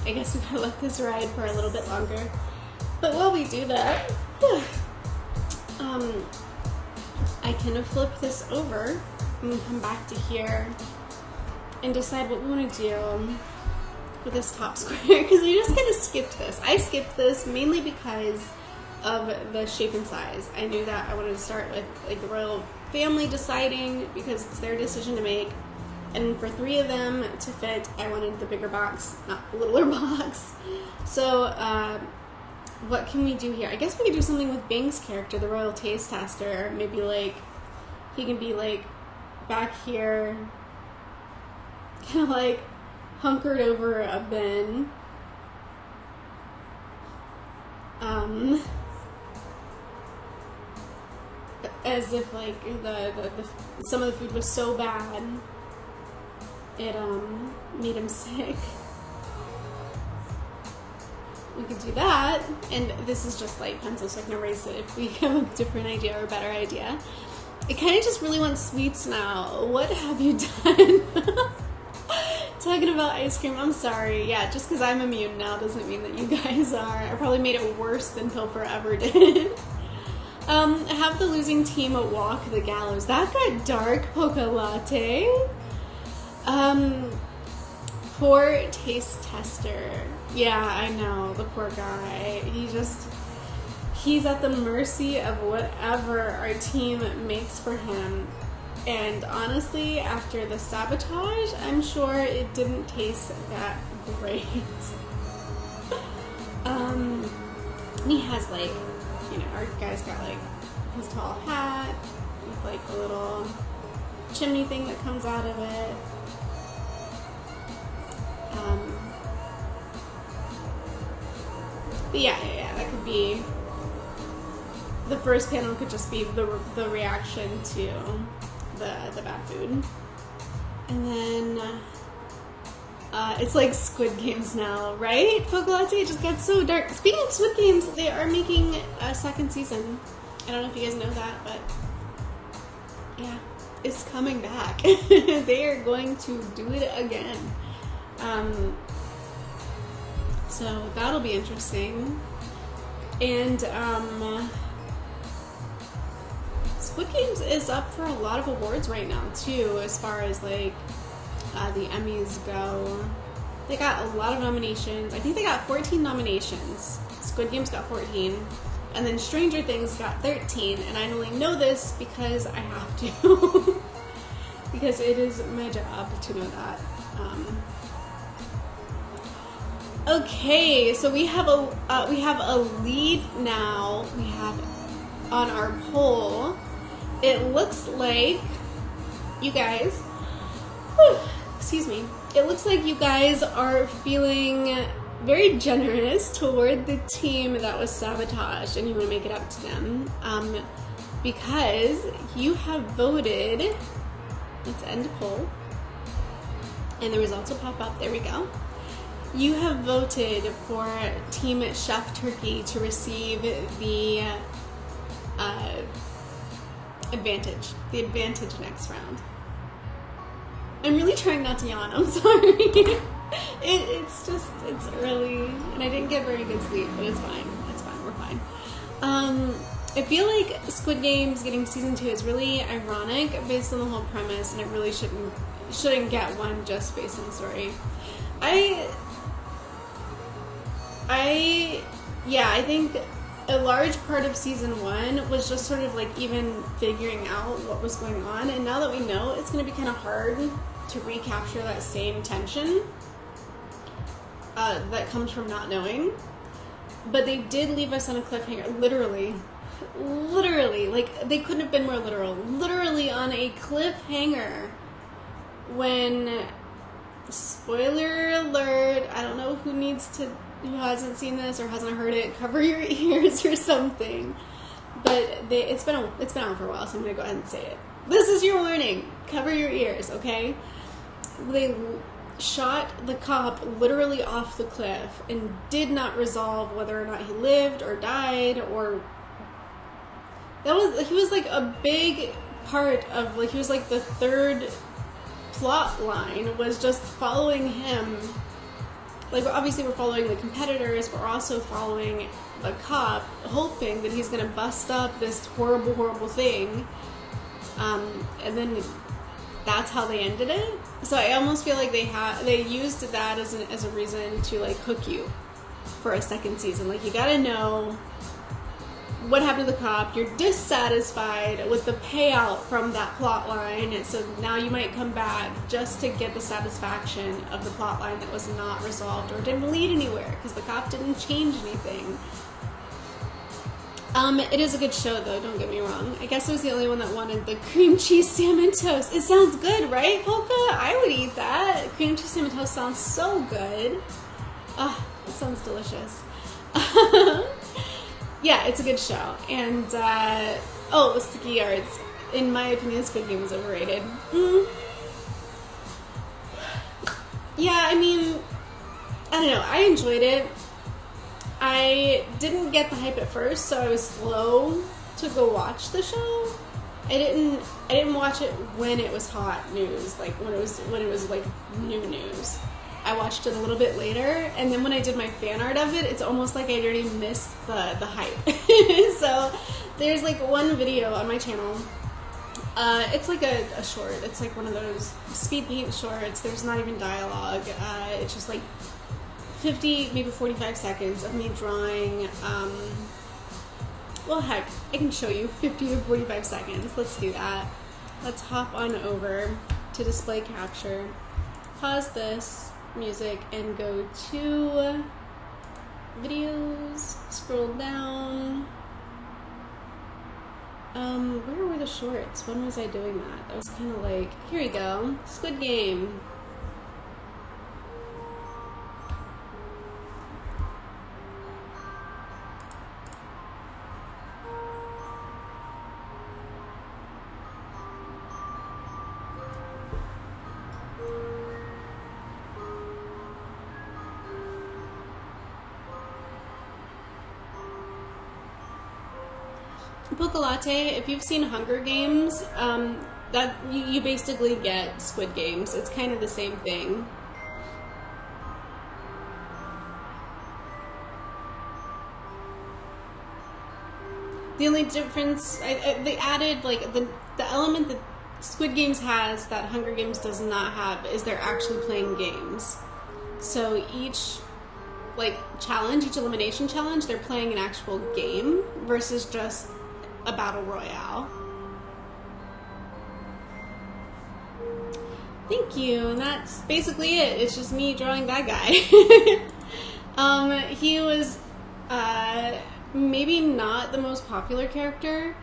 I guess we gotta let this ride for a little bit longer. But while we do that, I can flip this over and come back to here and decide what we want to do with this top square, because we just kind of skipped this. I skipped this mainly because of the shape and size. I knew that I wanted to start with like the royal family deciding, because it's their decision to make. And for 3 of them to fit, I wanted the bigger box, not the littler box. So, what can we do here? I guess we could do something with Bing's character, the royal taste tester. Maybe like, he can be like back here, kind of like hunkered over a bin. As if like the some of the food was so bad it made him sick. We could do that, and this is just light pencil, so I can erase it if we have a different idea or a better idea. I kind of just really want sweets now. What have you done? Talking about ice cream, I'm sorry. Yeah, just because I'm immune now doesn't mean that you guys are. I probably made it worse than Pilfer ever did. Have the losing team walk the gallows. That got dark, Poca Latte. Poor taste tester. Yeah, I know, the poor guy. He's at the mercy of whatever our team makes for him. And honestly, after the sabotage, I'm sure it didn't taste that great. He has like, you know, our guy's got like his tall hat, with like a little chimney thing that comes out of it. But yeah, that could be, the first panel could just be the reaction to the bad food. And then it's like Squid Games now, right? Pocolate, it just got so dark. Speaking of Squid Games, they are making a second season. I don't know if you guys know that, but yeah, it's coming back. They are going to do it again. So that'll be interesting. And Squid Games is up for a lot of awards right now too, as far as like the Emmys go. They got a lot of nominations. I think they got 14 nominations. Squid Games got 14. And then Stranger Things got 13. And I only know this because I have to. Because it is my job to know that. Okay, so we have a lead now. We have on our poll. It looks like you guys, excuse me, it looks like you guys are feeling very generous toward the team that was sabotaged, and you want to make it up to them, because you have voted. Let's end poll, and the results will pop up. There we go. You have voted for Team Chef Turkey to receive the advantage next round. I'm really trying not to yawn, I'm sorry. It's early, and I didn't get very good sleep, but it's fine, we're fine. I feel like Squid Games getting season 2 is really ironic based on the whole premise, and it really shouldn't get one just based on the story. I think a large part of season 1 was just sort of like even figuring out what was going on, and now that we know, it's going to be kind of hard to recapture that same tension that comes from not knowing. But they did leave us on a cliffhanger, literally, like they couldn't have been more literally on a cliffhanger when, spoiler alert, I don't know who hasn't seen this or hasn't heard it, cover your ears or something. But it's been out for a while, so I'm gonna go ahead and say it. This is your warning. Cover your ears, okay? They shot the cop literally off the cliff and did not resolve whether or not he lived or died, or he was like a big part of, like, he was like the third plot line, was just following him. Like, obviously we're following the competitors, but we're also following the cop, hoping that he's gonna bust up this horrible, horrible thing. And then that's how they ended it. So I almost feel like they used that as a reason to like hook you for a second season. Like, you gotta know what happened to the cop. You're dissatisfied with the payout from that plot line, and so now you might come back just to get the satisfaction of the plot line that was not resolved or didn't lead anywhere because the cop didn't change anything. It is a good show, though, don't get me wrong. I guess I was the only one that wanted the cream cheese salmon toast. It sounds good, right, Polka? I would eat that. Cream cheese salmon toast sounds so good. Oh, it sounds delicious. Yeah, it's a good show. And, Sticky Yards. In my opinion, Squid Game was overrated. Yeah, I mean, I don't know. I enjoyed it. I didn't get the hype at first, so I was slow to go watch the show. I didn't watch it when it was hot news, like when it was like new news. I watched it a little bit later, and then when I did my fan art of it, it's almost like I'd already missed the hype. So there's like one video on my channel. It's like a short. It's like one of those speed paint shorts. There's not even dialogue. It's just like 50, maybe 45 seconds of me drawing. Well, heck, I can show you 50 to 45 seconds. Let's do that. Let's hop on over to display capture. Pause this music and go to videos, scroll down, Where were the shorts? When was I doing that? I was kind of like, here we go, Squid Game. Boca Latte, if you've seen Hunger Games, that you basically get Squid Games. It's kind of the same thing. The only difference, they added like the element that Squid Games has that Hunger Games does not have is they're actually playing games. So each like challenge, each elimination challenge, they're playing an actual game versus just a battle royale. Thank you, and that's basically it. It's just me drawing that guy. He was maybe not the most popular character,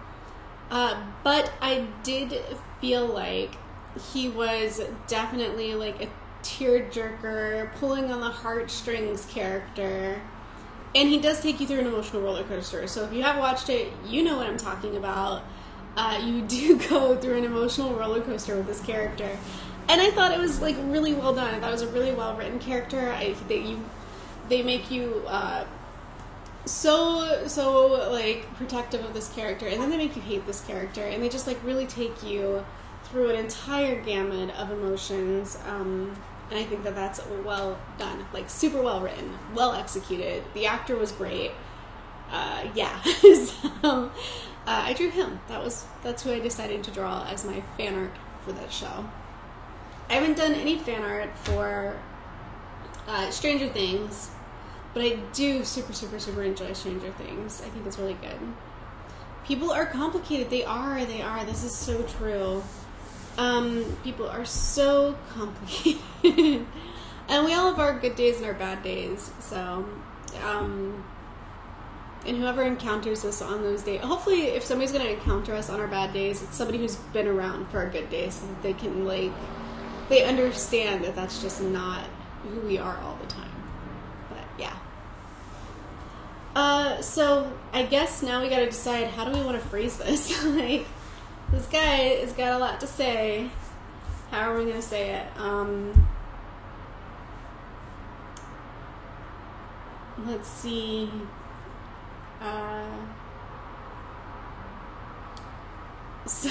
but I did feel like he was definitely like a tearjerker, pulling on the heartstrings character. And he does take you through an emotional roller coaster. So if you have watched it, you know what I'm talking about. You do go through an emotional roller coaster with this character. And I thought it was like really well done. I thought it was a really well written character. They make you so like protective of this character, and then they make you hate this character, and they just like really take you through an entire gamut of emotions. And I think that that's well done, like super well written, well executed. The actor was great. Yeah, so I drew him. That's who I decided to draw as my fan art for that show. I haven't done any fan art for Stranger Things, but I do super enjoy Stranger Things. I think it's really good. People are complicated. They are. This is so true. People are so complicated. And we all have our good days and our bad days. So, and whoever encounters us on those days, hopefully if somebody's going to encounter us on our bad days, it's somebody who's been around for our good days, so that they can, like, they understand that that's just not who we are all the time. But, yeah. So, I guess now we gotta decide, how do we want to phrase this? Like, this guy has got a lot to say. How are we going to say it? Let's see. So,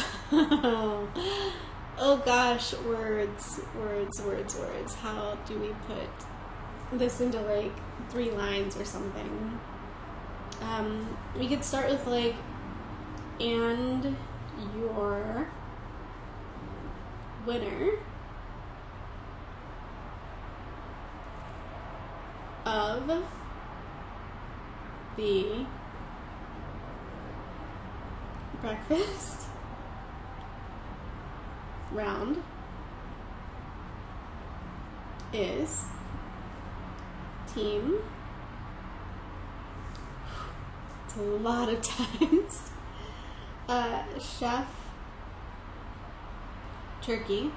oh gosh, words. How do we put this into like 3 lines or something? We could start with like, and your winner of the breakfast round is team. It's a lot of times. Chef Turkey.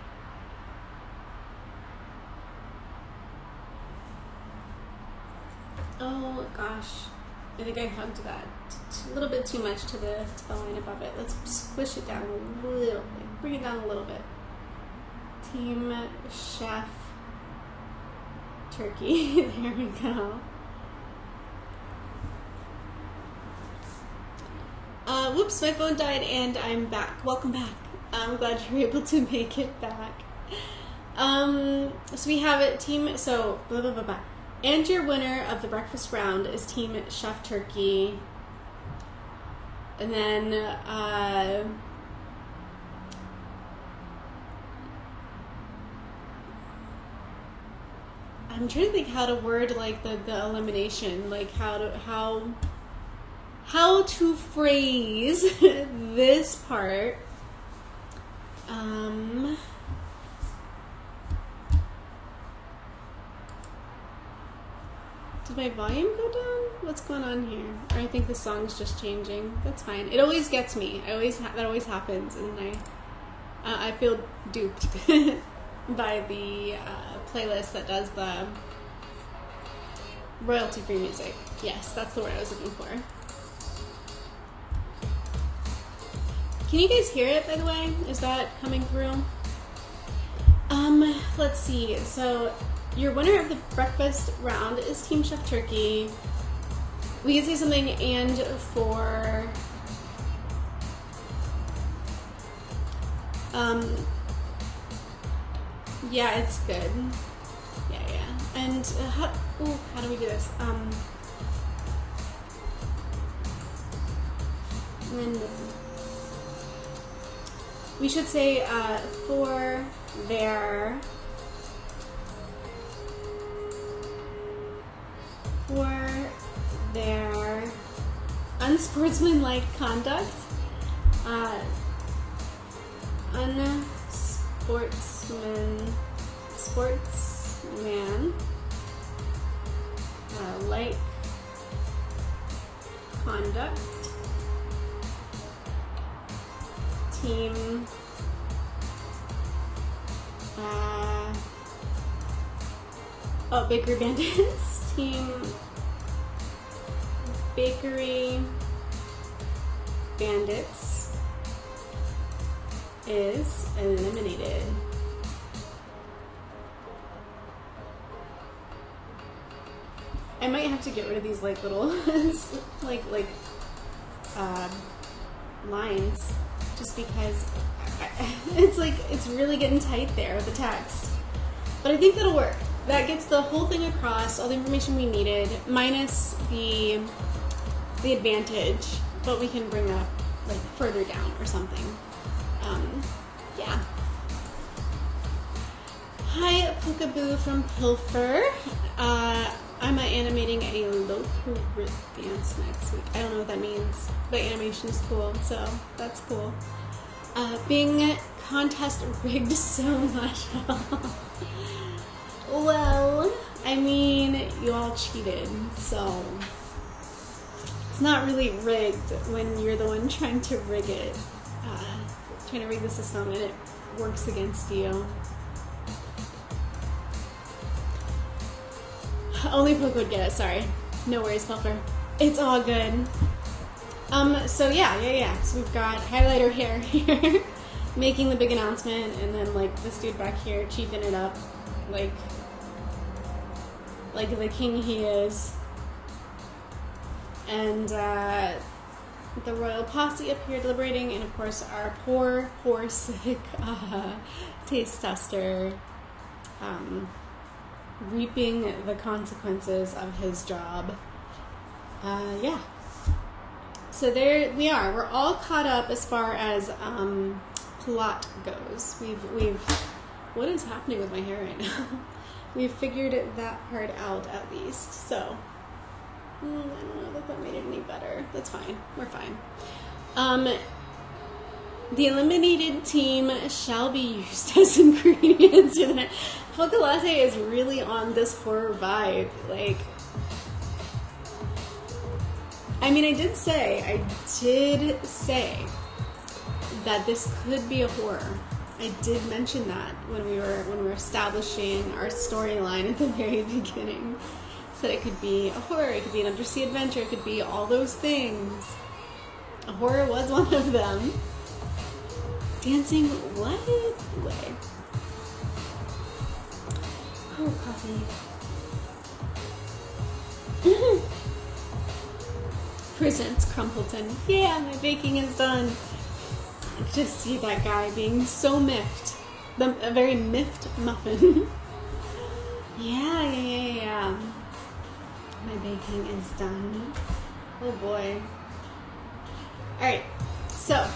Oh gosh, I think I hugged that a little bit too much to the line above it. Let's squish it down a little bit. Bring it down a little bit. Team Chef Turkey. There we go. Whoops, my phone died and I'm back. Welcome back. I'm glad you were able to make it back. So we have a team, so blah, blah, blah, blah. And your winner of the breakfast round is Team Chef Turkey. And then, I'm trying to think how to word like the elimination, like how to phrase this part. Did my volume go down? What's going on here? Or I think the song's just changing. That's fine. It always gets me. That always happens, and I feel duped by the playlist that does the royalty-free music. Yes, that's the word I was looking for. Can you guys hear it, by the way? Is that coming through? Let's see. So, your winner of the breakfast round is Team Chef Turkey. We can say something, and for yeah, it's good. Yeah. And how do we do this? And we should say for their unsportsmanlike conduct, sportsman like conduct, team Bakery Bandits, Team Bakery Bandits is eliminated. I might have to get rid of these like little lines, just because it's really getting tight there with the text. But I think that'll work. That gets the whole thing across, all the information we needed, minus the advantage, but we can bring up like further down or something. Yeah. Hi, Pookaboo from Pilfer. I'm animating a local dance next week. I don't know what that means, but animation is cool, so that's cool. Being contest rigged so much. Well, I mean, you all cheated, so it's not really rigged when you're the one trying to rig it, trying to rig the system, and it works against you. Only Poke would get it, sorry. No worries, Puffer. It's all good. So yeah. So we've got highlighter hair here, making the big announcement, and then like this dude back here chiefing it up, like the king he is. And the royal posse up here deliberating, and of course our poor sick taste tester reaping the consequences of his job. Yeah. So there we are. We're all caught up as far as plot goes. We've what is happening with my hair right now? We've figured that part out at least. So I don't know that made it any better. That's fine. We're fine. The eliminated team shall be used as ingredients. Poke Latte is really on this horror vibe. Like, I mean, I did say that this could be a horror. I did mention that when we were establishing our storyline at the very beginning. Said it could be a horror, it could be an undersea adventure, it could be all those things. A horror was one of them. Dancing what way? Oh, coffee. Presents Crumpleton. Yeah, my baking is done. I could just see that guy being so miffed. A very miffed muffin. Yeah. My baking is done. Oh boy. Alright, so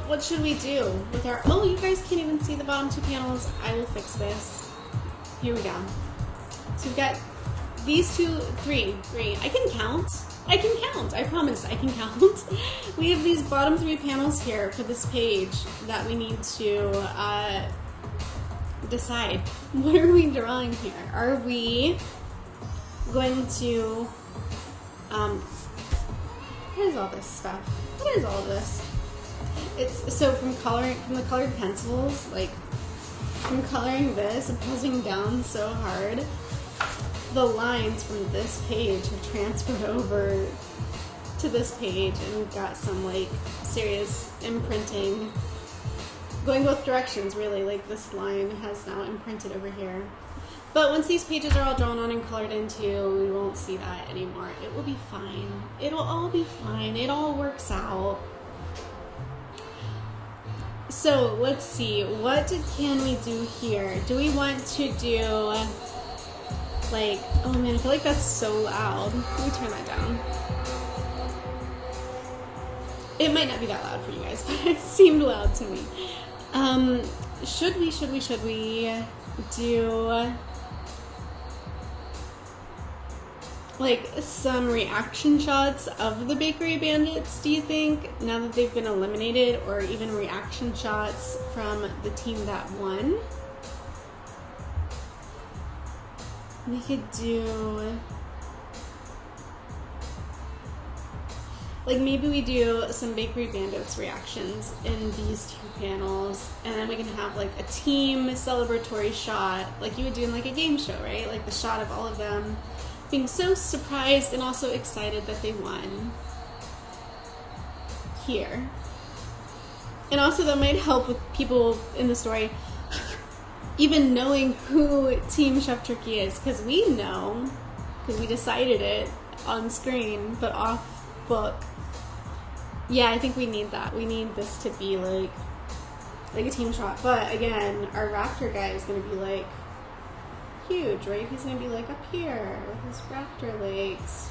what should we do with our, oh, you guys can't even see the bottom two panels. I will fix this. Here we go. So we've got these three. I can count. I promise I can count. We have these bottom three panels here for this page that we need to decide. What are we drawing here? Are we going to, what is all this stuff? What is all this? It's, so from the colored pencils, like, from coloring this and pressing down so hard, the lines from this page have transferred over to this page, and we've got some, like, serious imprinting going both directions, really. Like, this line has now imprinted over here. But once these pages are all drawn on and colored into, we won't see that anymore. It will be fine. It'll all be fine. It all works out. So let's see, what can we do here? Do we want to do, like, oh man, I feel like that's so loud. Let me turn that down. It might not be that loud for you guys, but it seemed loud to me. Should we do, like, some reaction shots of the Bakery Bandits, do you think, now that they've been eliminated, or even reaction shots from the team that won? We could do, like, maybe we do some Bakery Bandits reactions in these two panels, and then we can have, like, a team celebratory shot, like you would do in, like, a game show, right? Like, the shot of all of them being so surprised and also excited that they won here. And also that might help with people in the story even knowing who Team Chef Turkey is, because we know, because we decided it on screen, but off book. Yeah, I think we need that. We need this to be like a team shot. But again, our raptor guy is going to be like huge, right? He's going to be like up here with his raptor legs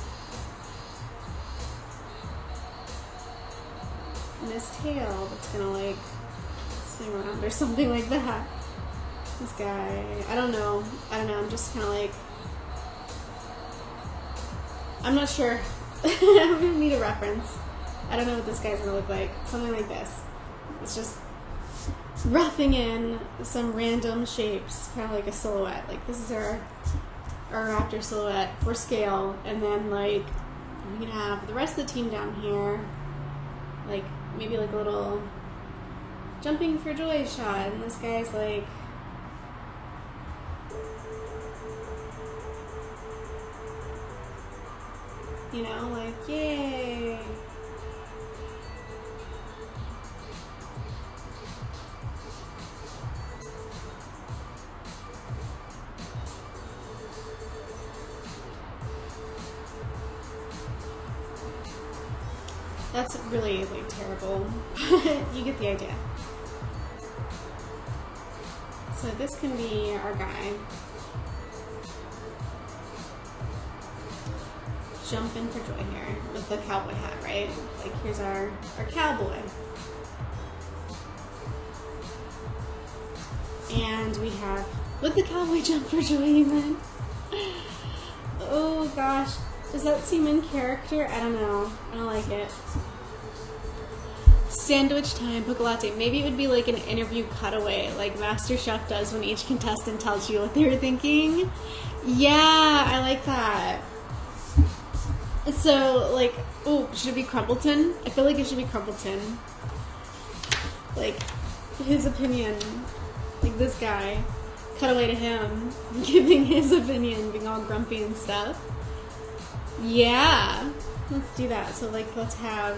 and his tail that's going to like swing around or something like that. This guy, I don't know, I'm just kind of like, I'm not sure. I'm going to need a reference. I don't know what this guy's going to look like. Something like this. It's just roughing in some random shapes, kind of like a silhouette. Like, this is our raptor silhouette for scale, and then like we can have the rest of the team down here, like maybe like a little jumping for joy shot, and this guy's like, you know, like, yay. That's really, like, terrible. You get the idea. So this can be our guy. Jumping for joy here with the cowboy hat, right? Like, here's our cowboy. And we have, with the cowboy jump for joy, even. Oh gosh. Does that seem in character? I don't know. I don't like it. Sandwich time, Poke Latte. Maybe it would be like an interview cutaway, like MasterChef does when each contestant tells you what they were thinking. Yeah, I like that. So, like, oh, should it be Crumpleton? I feel like it should be Crumpleton. Like, his opinion. Like, this guy. Cutaway to him, giving his opinion, being all grumpy and stuff. Yeah, let's do that. So, like, let's have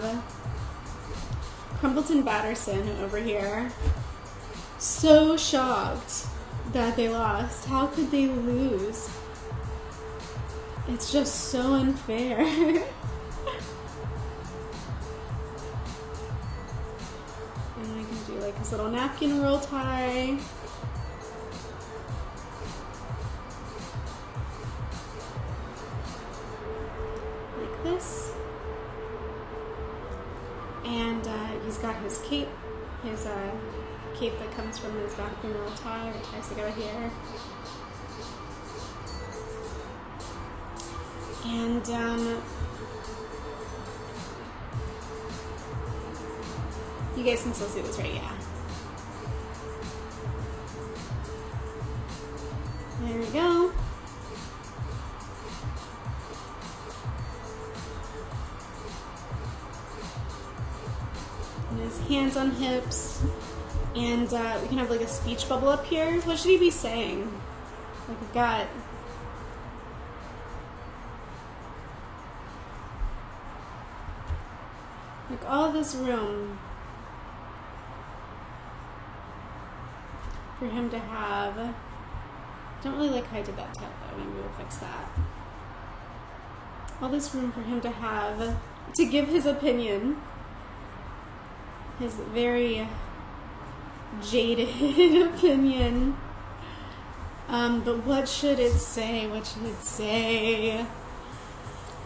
Crumpleton Batterson over here. So shocked that they lost. How could they lose? It's just so unfair. And I can do like his little napkin roll tie. Like this. And he's got his cape. His cape that comes from his napkin roll tie, which ties together here. And you guys can still see this, right? Yeah. There we go. And his hands on hips. And we can have like a speech bubble up here. What should he be saying? Like we've got like all this room for him to have. Don't really like how I did that tail though. Maybe we'll fix that. All this room for him to have to give his opinion. His very jaded opinion. But what should it say? What should it say?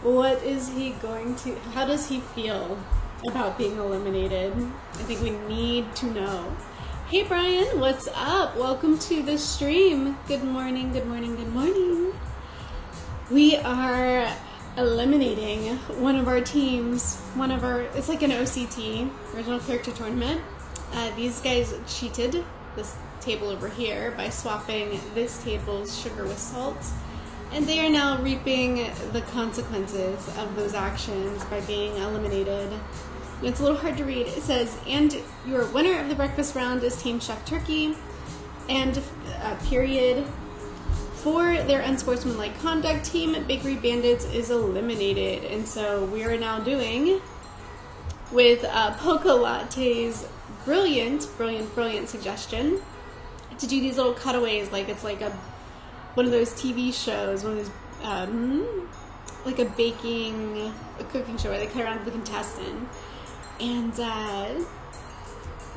What is he going to, how does he feel about being eliminated? I think we need to know. Hey Brian, what's up? Welcome to the stream. Good morning, good morning, good morning. We are eliminating one of our teams, it's like an OCT, original character tournament. These guys cheated this table over here by swapping this table's sugar with salt, and they are now reaping the consequences of those actions by being eliminated. And it's a little hard to read. It says, and your winner of the breakfast round is Team Chef Turkey, and period. For their unsportsmanlike conduct, Team Bakery Bandits is eliminated. And so we are now doing, with Poco Latte's brilliant suggestion, to do these little cutaways like it's like one of those TV shows, one of those, like a cooking show where they cut around the contestant. And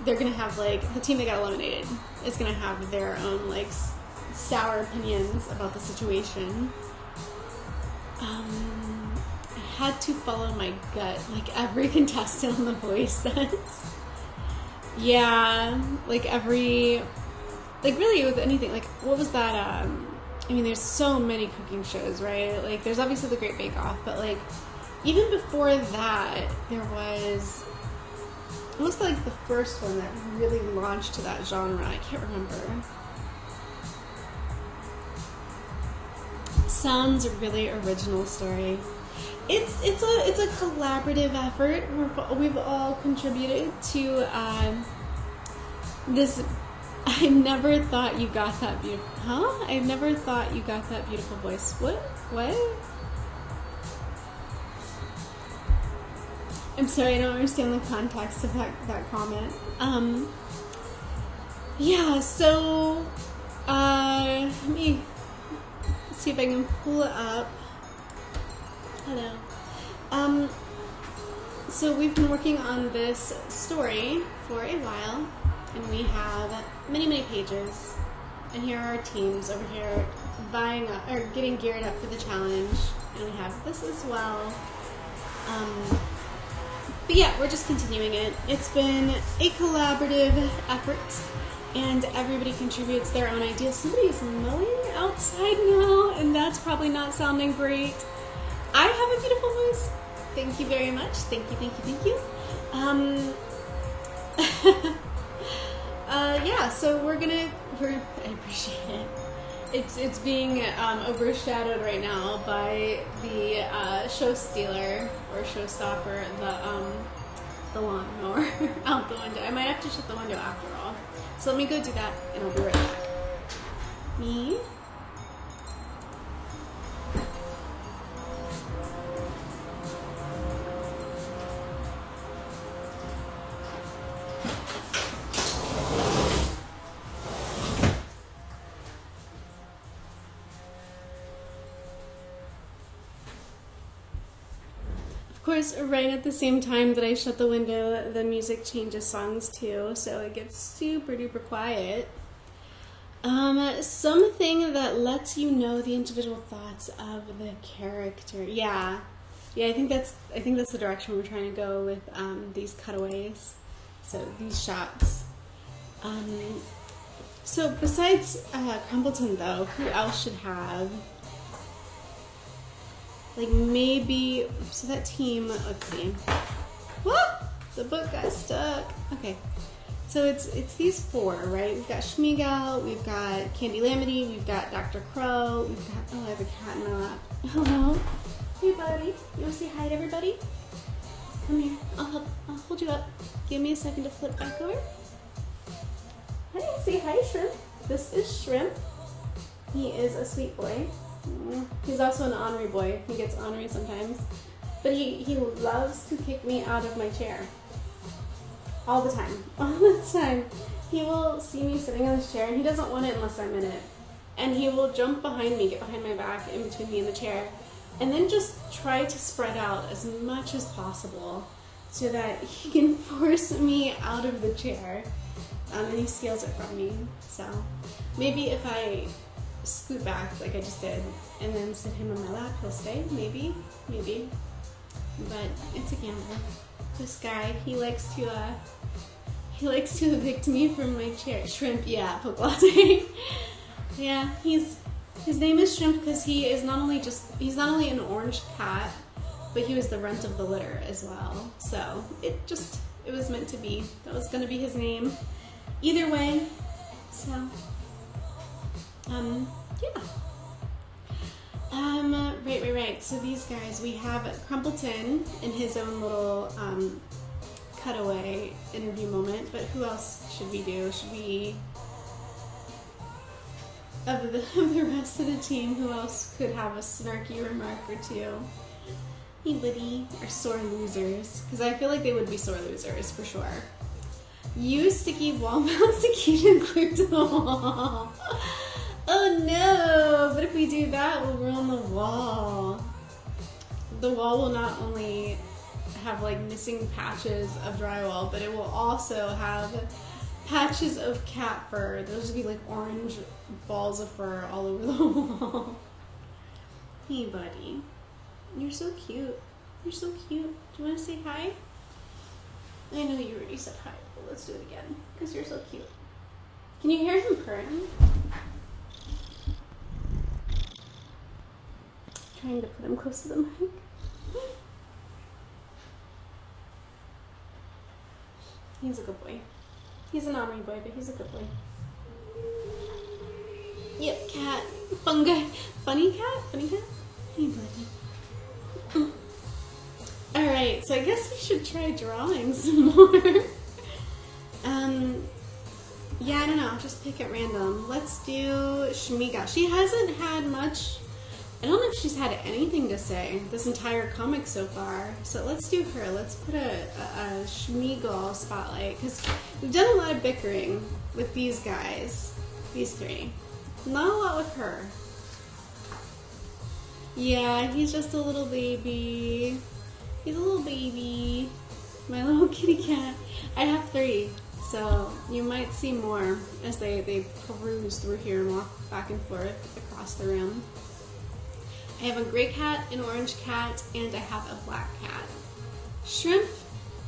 they're going to have, like, the team that got eliminated is going to have their own, like, sour opinions about the situation. I had to follow my gut, like every contestant on The Voice says. Yeah, like really with anything, like, what was that, I mean, there's so many cooking shows, right? Like, there's obviously The Great Bake Off, but, like, even before that, there was, it was like the first one that really launched to that genre. I can't remember. Sounds really original story. It's a collaborative effort. We've all contributed to this. I never thought you got that beautiful. Huh? I never thought you got that beautiful voice. What? I'm sorry, I don't understand the context of that comment. Yeah, so, let me see if I can pull it up. Hello. So we've been working on this story for a while, and we have many pages. And here are our teams over here getting geared up for the challenge. And we have this as well. But yeah, we're just continuing it. It's been a collaborative effort, and everybody contributes their own ideas. Somebody is mowing outside now, and that's probably not sounding great. I have a beautiful voice. Thank you very much. Thank you. Yeah, so I appreciate it. It's being overshadowed right now by the show stealer or showstopper, the lawnmower out the window. I might have to shut the window after all. So let me go do that, and I'll be right back. Me. Of course, right at the same time that I shut the window, the music changes songs too, so it gets super duper quiet. Something that lets you know the individual thoughts of the character. Yeah, I think that's the direction we're trying to go with these cutaways. So these shots. So besides Crumbleton, though, who else should have? Like maybe, so that team, let's see. What? The book got stuck. Okay. So it's these four, right? We've got Schmiegal, we've got Candy Lamity, we've got Dr. Crow, we've got, oh, I have a cat in my lap. Hello. Hey buddy. You wanna say hi to everybody? Come here. I'll hold you up. give me a second to flip back over. Hi, say hi, Shrimp. This is Shrimp. He is a sweet boy. He's also an ornery boy. He gets ornery sometimes. But he loves to kick me out of my chair. All the time. All the time. He will see me sitting in this chair and he doesn't want it unless I'm in it. And he will jump behind me, get behind my back, in between me and the chair, and then just try to spread out as much as possible so that he can force me out of the chair. And he steals it from me. So maybe if I scoot back like I just did and then sit him on my lap, he'll stay. Maybe. But it's a gamble. This guy, he likes to evict me from my chair. Shrimp, yeah, Poke Latte. Yeah, his name is Shrimp because he's not only an orange cat, but he was the runt of the litter as well. So it was meant to be. That was gonna be his name. Either way, so yeah. Right. So these guys, we have Crumpleton in his own little cutaway interview moment, but who else should we do? Should we, of the rest of the team, who else could have a snarky remark or two? Hey buddy, or sore losers, because I feel like they would be sore losers for sure. Use sticky wall mastication glue to the wall. Oh no, but if we do that, we'll ruin the wall. The wall will not only have like missing patches of drywall, but it will also have patches of cat fur. Those would be like orange balls of fur all over the wall. Hey buddy, you're so cute. You're so cute. Do you want to say hi? I know you already said hi, but let's do it again because you're so cute. Can you hear him purring? Trying to put him close to the mic. He's a good boy. He's an ornery boy, but he's a good boy. Yep, cat. Fungi. Funny cat? Hey, buddy. Alright, so I guess we should try drawing some more. Yeah, I don't know. Just pick at random. Let's do Shmiga. She hasn't had much. I don't know if she's had anything to say this entire comic so far. So let's do her. Let's put a Shmigal spotlight, because we've done a lot of bickering with these guys, these three. Not a lot with her. Yeah, he's just a little baby. He's a little baby. My little kitty cat. I have 3, so you might see more as they peruse through here and walk back and forth across the room. I have a gray cat, an orange cat, and I have a black cat. Shrimp,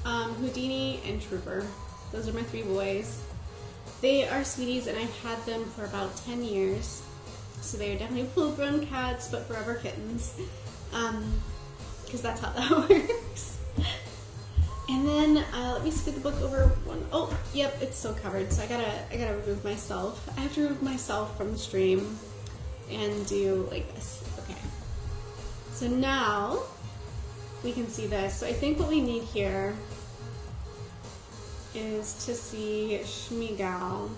Houdini, and Trooper. Those are my 3 boys. They are sweeties, and I've had them for about 10 years. So they are definitely full-grown cats, but forever kittens. Because that's how that works. And then let me scoot the book over one. Oh, yep, it's still covered. So I gotta remove myself. I have to remove myself from the stream and do like this. Okay. So now we can see this. So I think what we need here is to see Shmigal.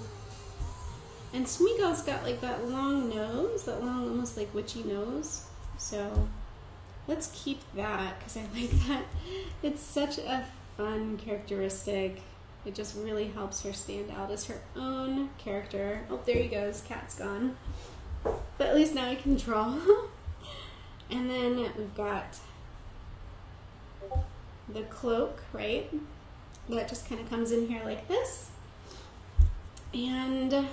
And Shmigal's got like that long nose, that long, almost like witchy nose. So let's keep that because I like that. It's such a fun characteristic. It just really helps her stand out as her own character. Oh, there he goes. Cat's gone. But at least now I can draw. And then we've got the cloak, right? That just kind of comes in here like this. And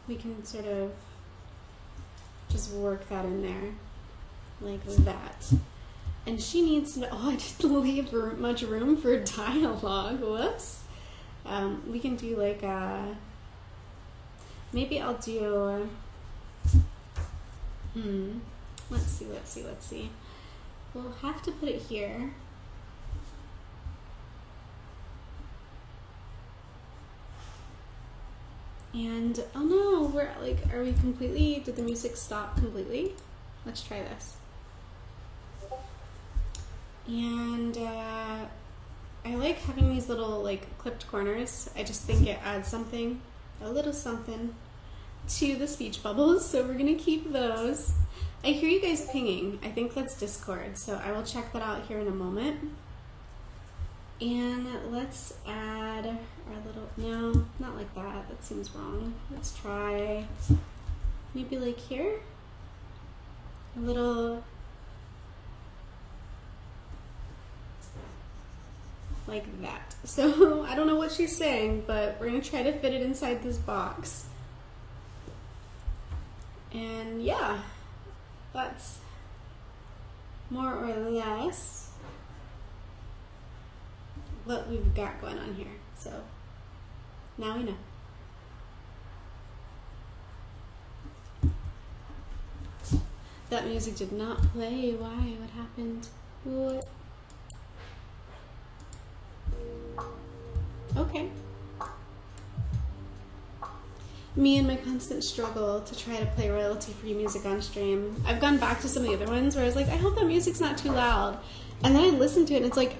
we can sort of just work that in there like that. And she needs to know, oh, I didn't leave much room for dialogue. Whoops. We can do like maybe I'll do, let's see. We'll have to put it here. And, oh no, we're like, are we completely, did the music stop completely? let's try this. And I like having these little like clipped corners. I just think it adds something, a little something to the speech bubbles, so we're gonna keep those. I hear you guys pinging. I think that's Discord, so I will check that out here in a moment. And let's add our little, no, not like that, that seems wrong. Let's try maybe like here, a little like that. So I don't know what she's saying, but we're gonna try to fit it inside this box. And yeah, that's more or less what we've got going on here. So now we know. That music did not play. Why? What happened? What? Okay. Me and my constant struggle to try to play royalty-free music on stream. I've gone back to some of the other ones where I was like, I hope that music's not too loud. And then I listen to it and it's like,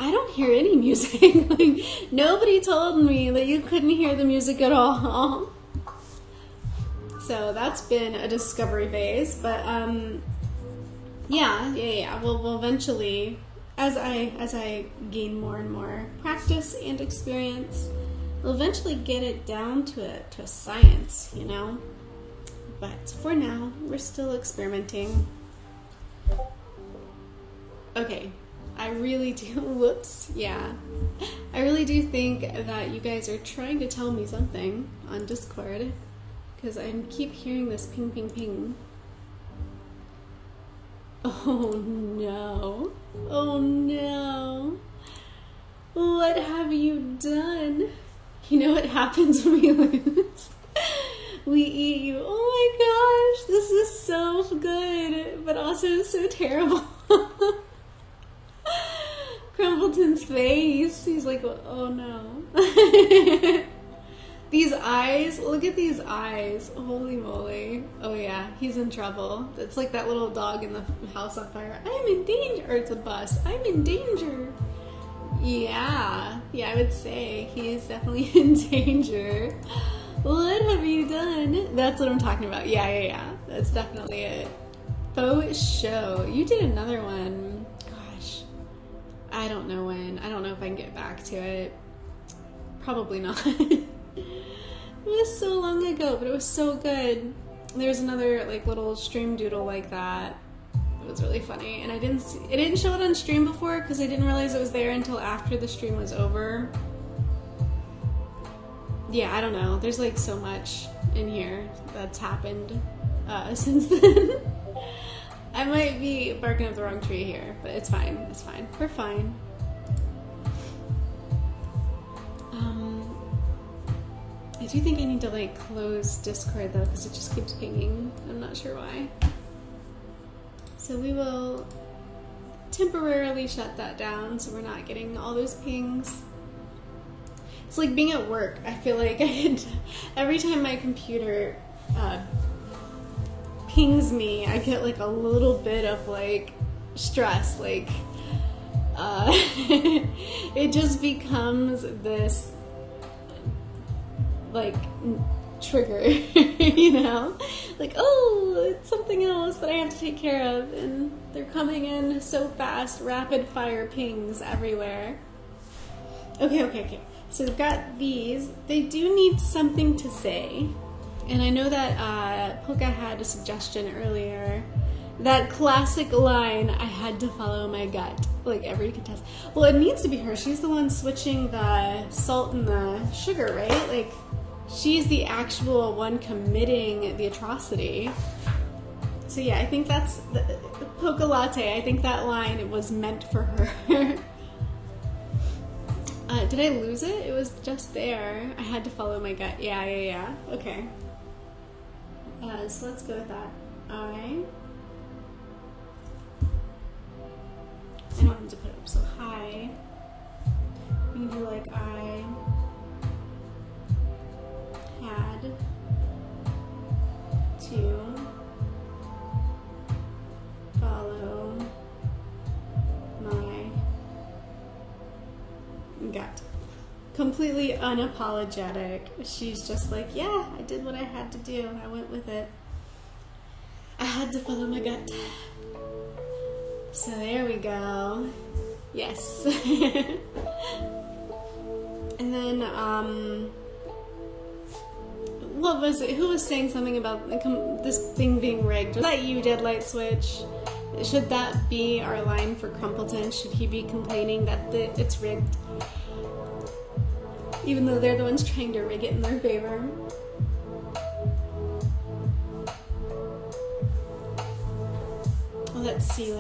I don't hear any music. Like, nobody told me that you couldn't hear the music at all. So that's been a discovery phase, but yeah. We'll eventually, as I gain more and more practice and experience, we'll eventually get it down to a science, you know? But for now, we're still experimenting. Okay, I really do, whoops, yeah. I really do think that you guys are trying to tell me something on Discord, because I keep hearing this ping, ping, ping. Oh no. Oh no. What have you done? You know what happens when we lose? We eat you. Oh my gosh, this is so good, but also so terrible. Crumbleton's face. He's like, oh no. These eyes, look at these eyes. Holy moly. Oh yeah, he's in trouble. It's like that little dog in the house on fire. I'm in danger. Or it's a bus. I'm in danger. Yeah, I would say he is definitely in danger. What have you done? That's what I'm talking about. Yeah. That's definitely it. Faux show. You did another one. Gosh. I don't know when. I don't know if I can get back to it. Probably not. It was so long ago, but it was so good. There's another like little stream doodle like that. It was really funny, and I didn't show it on stream before because I didn't realize it was there until after the stream was over. Yeah, I don't know. There's like so much in here that's happened since then. I might be barking up the wrong tree here, but it's fine. It's fine. We're fine. I do think I need to like close Discord though, because it just keeps pinging. I'm not sure why. So we will temporarily shut that down so we're not getting all those pings. It's like being at work. I feel like every time my computer pings me, I get like a little bit of like stress. Like it just becomes this like trigger, you know, like, oh, it's something else that I have to take care of, and they're coming in so fast, rapid fire pings everywhere. Okay, so we've got these. They do need something to say, and I know that Polka had a suggestion earlier, that classic line, I had to follow my gut, like every contestant. Well, it needs to be her. She's the one switching the salt and the sugar, right? Like, she's the actual one committing the atrocity. So yeah, I think that's the Polka Latte. I think that line was meant for her. Did I lose it? It was just there. I had to follow my gut. Yeah. Okay. So let's go with that. I don't want to put it up so high. We can do like I had to completely unapologetic. She's just like, yeah, I did what I had to do. I went with it. I had to follow my gut. So there we go. Yes. And then, what was it? Who was saying something about this thing being rigged? Was that you, Dead Light Switch? Should that be our line for Crumpleton? Should he be complaining that it's rigged? Even though they're the ones trying to rig it in their favor. Let's see.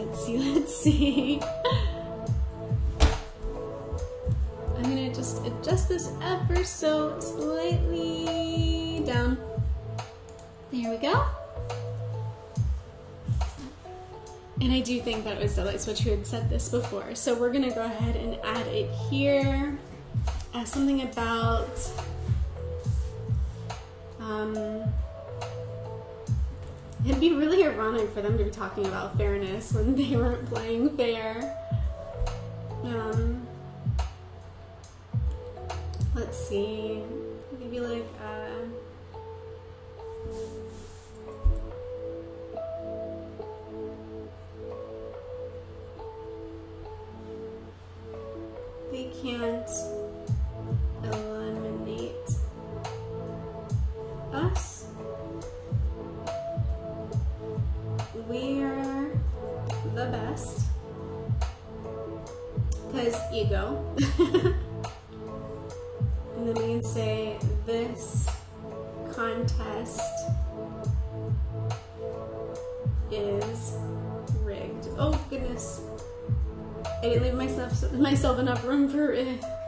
I'm gonna just adjust this ever so slightly down. There we go. And I do think that it was Daylight Switch who had said this before. So we're gonna go ahead and add it here. Something about it'd be really ironic for them to be talking about fairness when they weren't playing fair. Let's see, maybe like they can't eliminate us. We're the best. Because ego. And then we can say this contest is rigged. Oh goodness. I didn't leave myself enough room for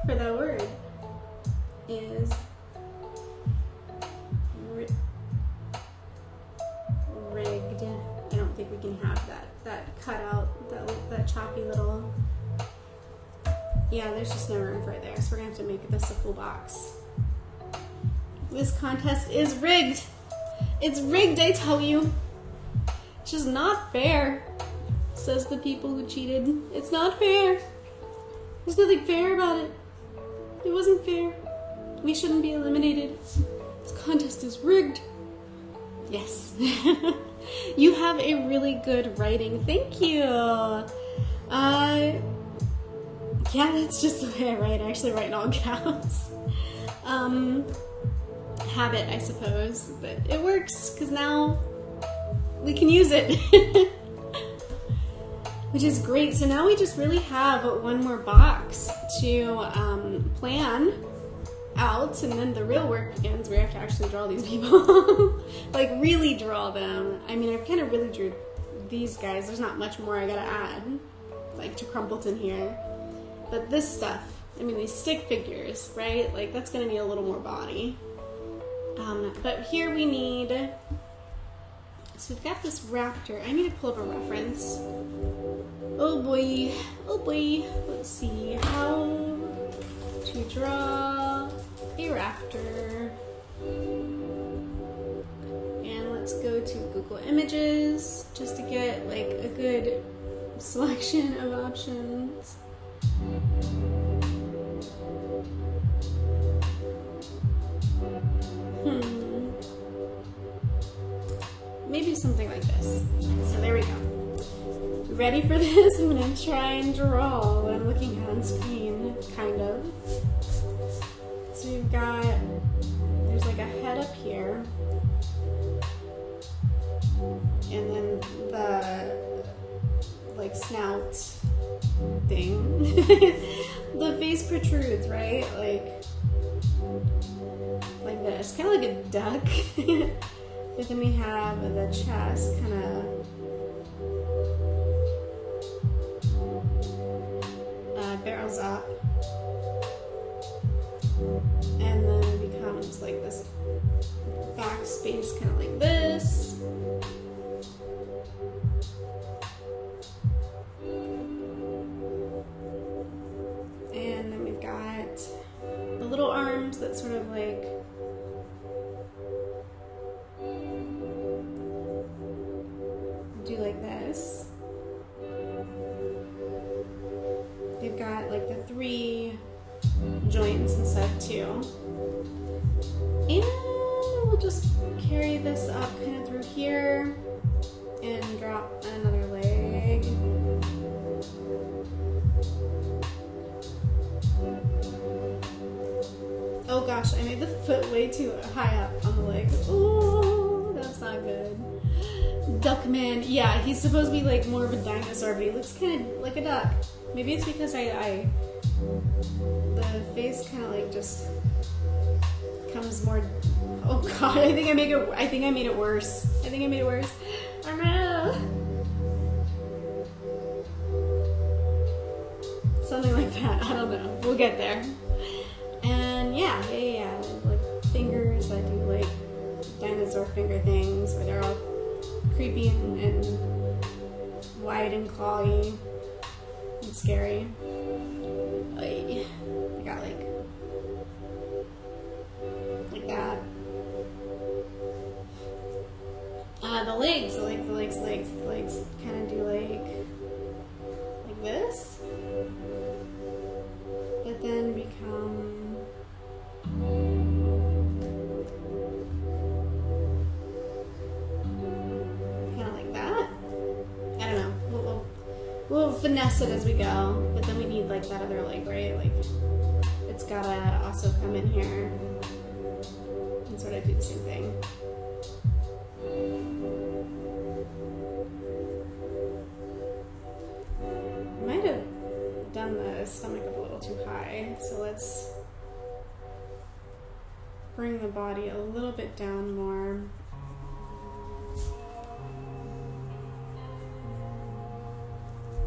that word. Is rigged. I don't think we can have that cut out, that choppy little. Yeah, there's just no room for it there, so we're gonna have to make this a full box. This contest is rigged. It's rigged, I tell you. It's just not fair, says the people who cheated. It's not fair. There's nothing fair about it. It wasn't fair. We shouldn't be eliminated. This contest is rigged. Yes. You have a really good writing. Thank you. Yeah, that's just the way I write. I actually write in all caps. Habit, I suppose, but it works because now we can use it. Which is great. So now we just really have one more box to plan out, and then the real work begins. We have to actually draw these people. Like really draw them. I mean, I've kind of really drew these guys. There's not much more I gotta add, like to Crumpleton here. But this stuff, I mean, these stick figures, right? Like that's gonna need a little more body. But here we need, so we've got this raptor. I need to pull up a reference. Oh boy, let's see how to draw a raptor. And let's go to Google Images just to get like a good selection of options. Maybe something like this. So there we go. Ready for this? I'm gonna try and draw what I'm looking at on screen, kind of. So we've got, there's like a head up here. And then the, like, snout thing. The face protrudes, right? Like this. Kind of like a duck. But then we have the chest kind of barrels up, and then it becomes like this back space, kind of like this. And then we've got the little arms that sort of like do like this. They've got like the 3 joints and stuff too. And we'll just carry this up kind of through here and drop another leg. Oh gosh, I made the foot way too high up on the leg. Ooh, that's not good. Duckman, yeah, he's supposed to be like more of a dinosaur, but he looks kind of like a duck. Maybe it's because the face kind of like just comes more. Oh god, I think I made it worse. I think I made it worse. Oh no. Something like that. I don't know. We'll get there. And yeah. Like fingers. I do like dinosaur finger things where they're all creepy and wide and clawy and scary. I got like that. The legs kind of do like this, but then become kind of like that. I don't know. We'll finesse it as we go, but then we need like that other leg, right? Like it's gotta also come in here and sort of do the same thing. Might have done the stomach up a little too high, so let's bring the body a little bit down more.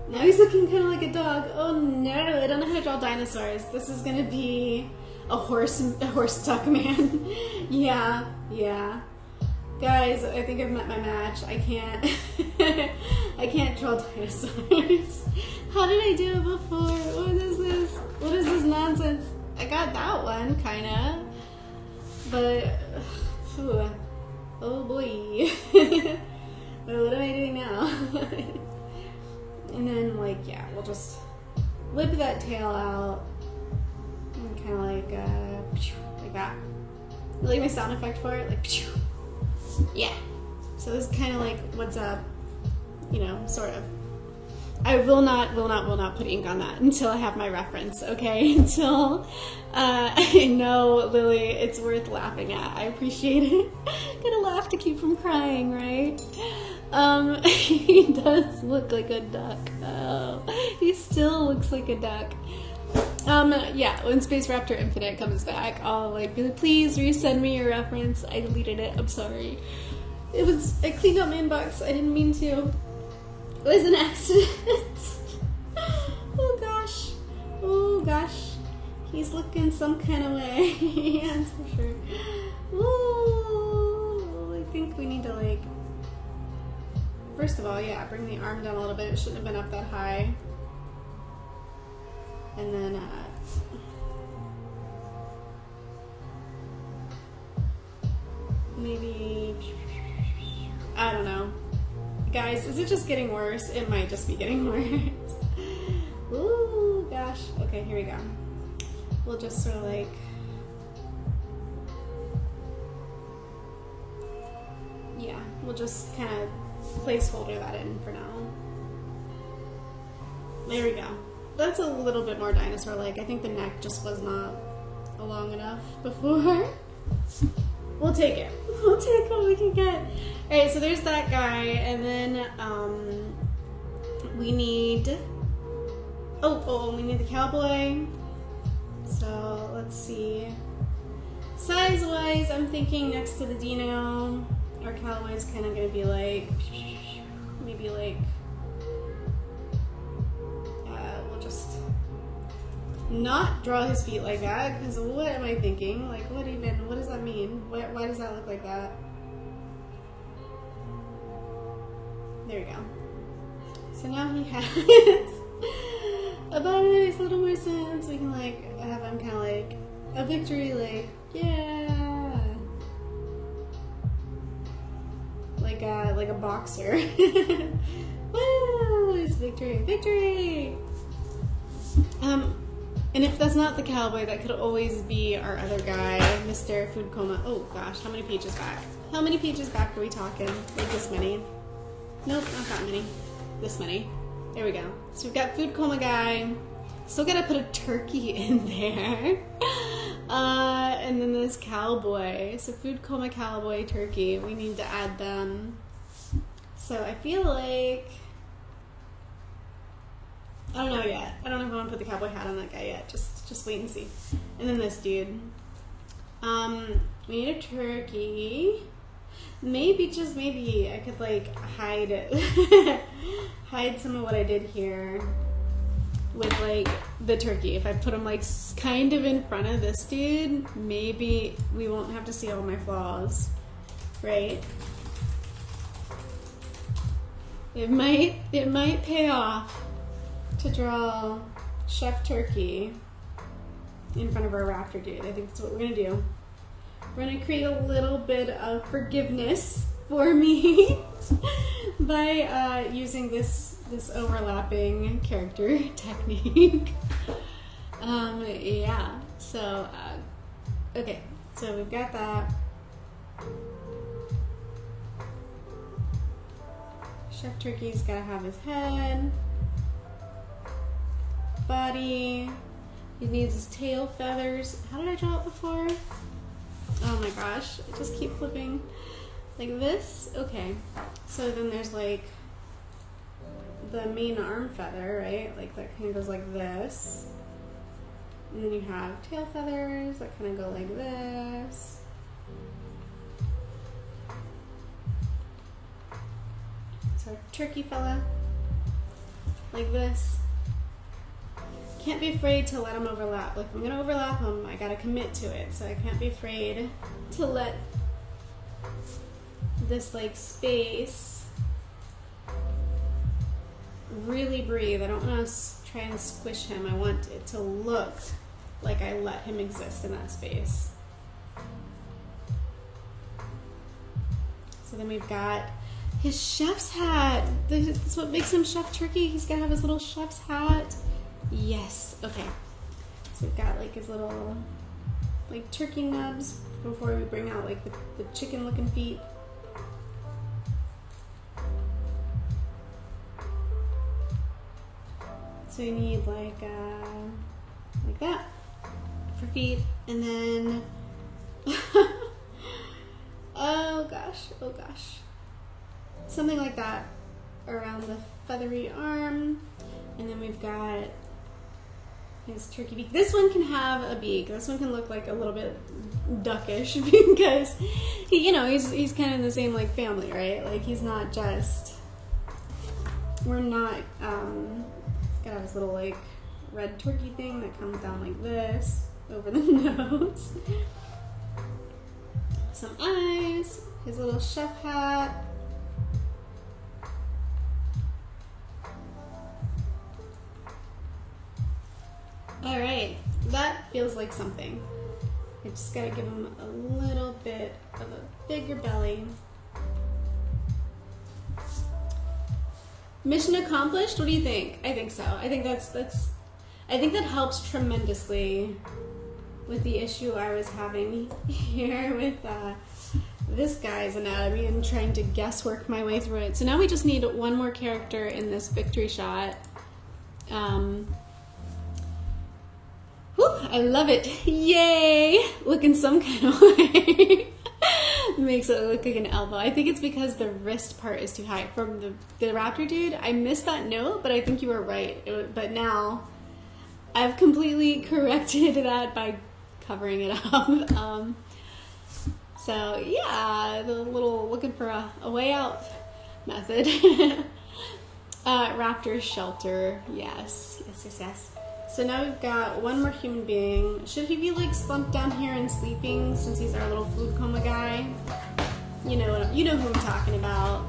Now he's looking kind of like a dog. Oh no, I don't know how to draw dinosaurs. This is gonna be a horse duck man. Yeah. Guys, I think I've met my match. I can't I can't draw dinosaurs. How did I do it before? What is this? What is this nonsense? I got that one, kinda. But oh boy. What am I doing now? And then we'll just whip that tail out and kinda like that. You like my sound effect for it? Like yeah. So this is kinda like what's up, sort of. I will not put ink on that until I have my reference, okay? Until I know, Lily, it's worth laughing at. I appreciate it. Gotta laugh to keep from crying, right? He does look like a duck. Oh, he still looks like a duck. Yeah, when Space Raptor Infinite comes back, I'll be like, please resend me your reference. I deleted it, I'm sorry. I cleaned out my inbox, I didn't mean to. It was an accident. Oh gosh. He's looking some kind of way. Yeah, that's for sure. Ooh, I think we need to first of all, yeah, bring the arm down a little bit. It shouldn't have been up that high. And then maybe, I don't know. Guys, is it just getting worse? It might just be getting worse. Ooh, gosh. Okay, here we go. We'll just sort of yeah, we'll just kind of placeholder that in for now. There we go. That's a little bit more dinosaur-like. I think the neck just was not long enough before. We'll take it. We'll take what we can get. Alright, so there's that guy, and then we need we need the cowboy. So let's see. Size-wise, I'm thinking next to the dino, our cowboy's kind of gonna be maybe we'll just not draw his feet like that, because what am I thinking? What does that mean? Why does that look like that? There we go. So now he has a body that makes a little more sense. We can have him kind of a victory, yeah, like a boxer. Woo! It's victory! And if that's not the cowboy, that could always be our other guy, Mr. Food Coma. Oh gosh, how many pages back? How many pages back are we talking? Like this many? Nope, not that many. This many. There we go. So we've got Food Coma guy. Still gotta put a turkey in there. And then this cowboy. So Food Coma, cowboy, turkey. We need to add them. So I feel like... I don't know yet. I don't know if I want to put the cowboy hat on that guy yet. Just wait and see. And then this dude. We need a turkey. Maybe, just maybe, I could like hide it. Hide some of what I did here with like the turkey. If I put him like kind of in front of this dude, maybe we won't have to see all my flaws, right? It might pay off to draw Chef Turkey in front of our raptor dude. I think that's what we're gonna do. We're gonna create a little bit of forgiveness for me by using this overlapping character technique. Yeah, so okay, so we've got that. Chef Turkey's gotta have his head, body. He needs his tail feathers. How did I draw it before? Oh my gosh, I just keep flipping. Like this? Okay. So then there's like the main arm feather, right? Like that kind of goes like this. And then you have tail feathers that kind of go like this. So our turkey fella, like this. Can't be afraid to let them overlap. Like if I'm gonna overlap them, I gotta commit to it. So I can't be afraid to let this like space really breathe. I don't want to try and squish him. I want it to look like I let him exist in that space. So then we've got his chef's hat. That's what makes him Chef Turkey. He's gotta have his little chef's hat. Yes, okay. So we've got like his little like turkey nubs before we bring out like the chicken looking feet. So you need like that for feet, and then oh gosh, something like that around the feathery arm, and then we've got his turkey beak. This one can have a beak. This one can look like a little bit duckish because he, he's kind of in the same like family, right? Like he's not just. We're not. He's gotta have his little like red turkey thing that comes down like this over the nose. Some eyes. His little chef hat. All right, that feels like something. I just gotta give him a little bit of a bigger belly. Mission accomplished? What do you think? I think so. I think I think that helps tremendously with the issue I was having here with this guy's anatomy and trying to guesswork my way through it. So now we just need one more character in this victory shot. Whew, I love it. Yay! Looking some kind of way. Makes it look like an elbow. I think it's because the wrist part is too high. From the raptor dude, I missed that note, but I think you were right. But now, I've completely corrected that by covering it up. So yeah, the little looking for a way out method. Raptor shelter, yes. So now we've got one more human being. Should he be like slumped down here and sleeping since he's our little food coma guy? You know who I'm talking about.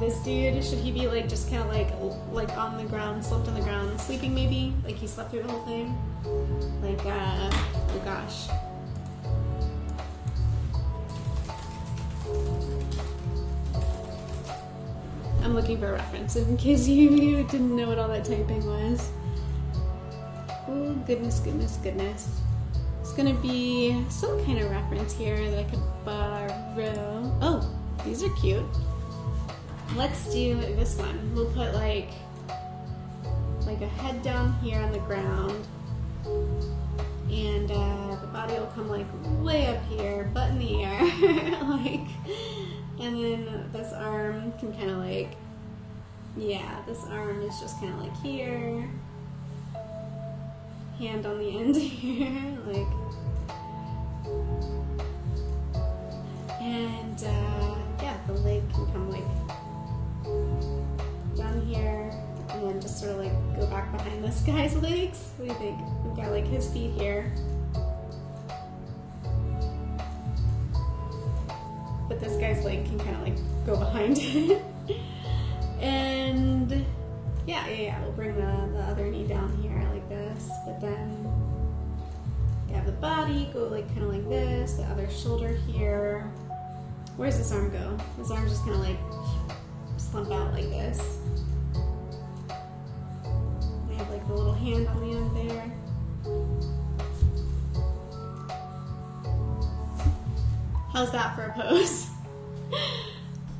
This dude, should he be like just kind of like on the ground, slumped on the ground, sleeping maybe? Like he slept through the whole thing? Like, oh gosh. I'm looking for a reference in case you didn't know what all that typing was. Oh, goodness, goodness, goodness. It's gonna be some kind of reference here that I could borrow. Oh, these are cute. Let's do this one. We'll put like a head down here on the ground, and the body will come like way up here, butt in the air, like, and then this arm can kind of like, yeah, this arm is just kind of like here, hand on the end here, like, and yeah, the leg can come like down here, and then just sort of like go back behind this guy's legs. What do you think? We've got like his feet here, but this guy's leg can kind of like go behind it. And yeah, we'll bring the other knee down here like this, but then you have the body go like kind of like this, the other shoulder here. Where's this arm go? This arm's just kind of like slump out like this. They have like the little hand on the end there. How's that for a pose?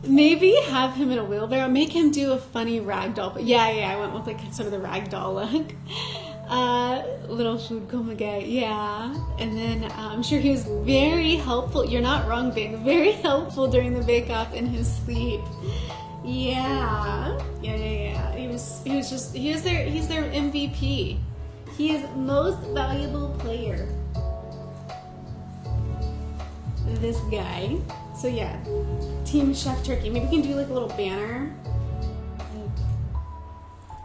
Maybe have him in a wheelbarrow. Make him do a funny ragdoll. But yeah, I went with like sort of the ragdoll look. Little food coma guy, yeah. And then I'm sure he was very helpful. You're not wrong, babe. Very helpful during the bake-off in his sleep. Yeah. He's their MVP. He is most valuable player. This guy. So yeah, Team Chef Turkey. Maybe we can do like a little banner,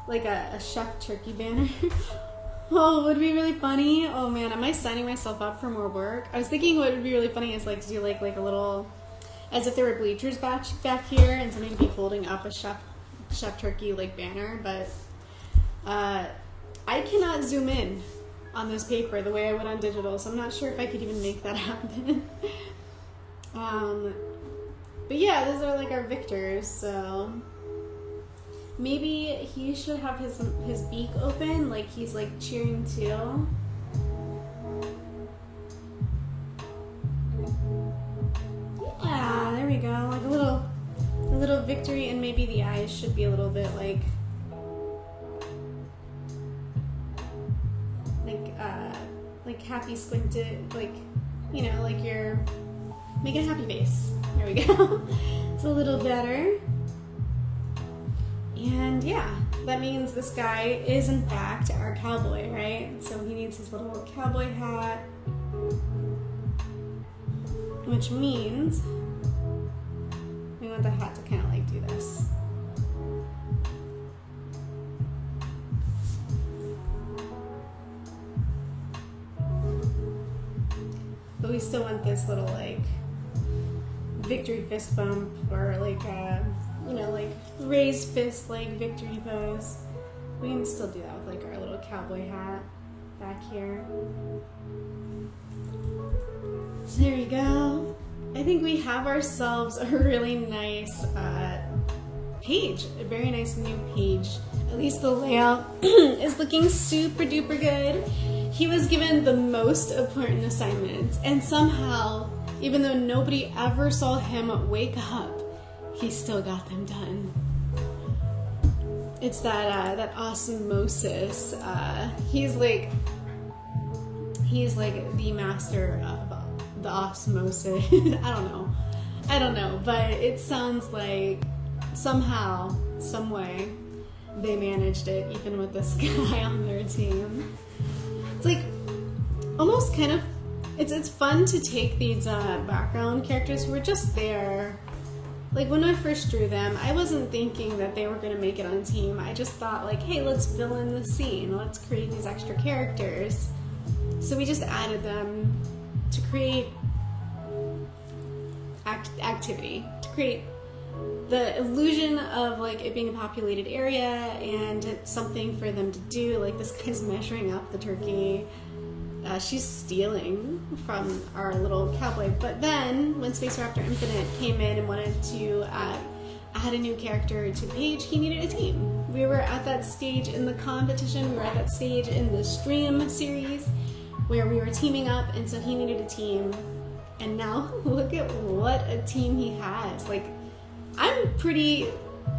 like a Chef Turkey banner. Oh, would be really funny. Oh man, am I signing myself up for more work? I was thinking what would be really funny is like to do like a little, as if there were bleachers back here, and somebody to be holding up a Chef Turkey like banner. But I cannot zoom in on this paper the way I would on digital, so I'm not sure if I could even make that happen. But yeah, those are like our victors, so maybe he should have his beak open, like he's like cheering too. Yeah, there we go, like a little victory, and maybe the eyes should be a little bit like happy squinted, like, you know, like you're making a happy face. There we go. It's a little better. And yeah, that means this guy is in fact our cowboy, right? So he needs his little cowboy hat, which means we want the hat to kind of like do this. But we still want this little like victory fist bump, or like you know, like raised fist like victory pose. We can still do that with like our little cowboy hat back here. So there you go. I think we have ourselves a really nice page, a very nice new page. At least the layout is looking super duper good. He was given the most important assignments, and somehow, even though nobody ever saw him wake up, he still got them done. It's that osmosis. He's like the master of the osmosis. I don't know, but it sounds like somehow, some way, they managed it, even with this guy on their team. It's like almost kind of, it's fun to take these background characters who were just there. Like when I first drew them, I wasn't thinking that they were going to make it on team. I just thought like, hey, let's fill in the scene. Let's create these extra characters. So we just added them to create activity, to create the illusion of like it being a populated area and it's something for them to do. Like this guy's measuring up the turkey. She's stealing from our little cowboy. But then when Space Raptor Infinite came in and wanted to add a new character to the page, he needed a team. We were at that that stage in the competition, we were at that stage in the stream series where we were teaming up, and so he needed a team. And now look at what a team he has. Like, I'm pretty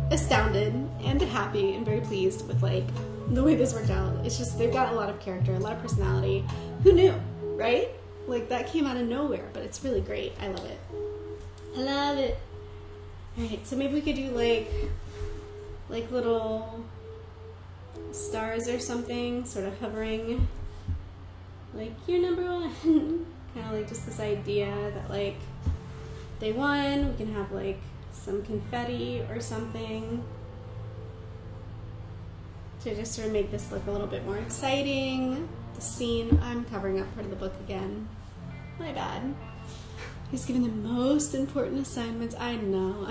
astounded and happy and very pleased with like the way this worked out. It's just, they've got a lot of character, a lot of personality. Who knew, right? Like, that came out of nowhere, but it's really great. I love it. I love it. Alright, so maybe we could do like little stars or something, sort of hovering. Like, you're number one. Kind of like just this idea that like they won. We can have like some confetti or something to just sort of make this look a little bit more exciting. The scene, I'm covering up part of the book again. My bad. He's given the most important assignments. I know.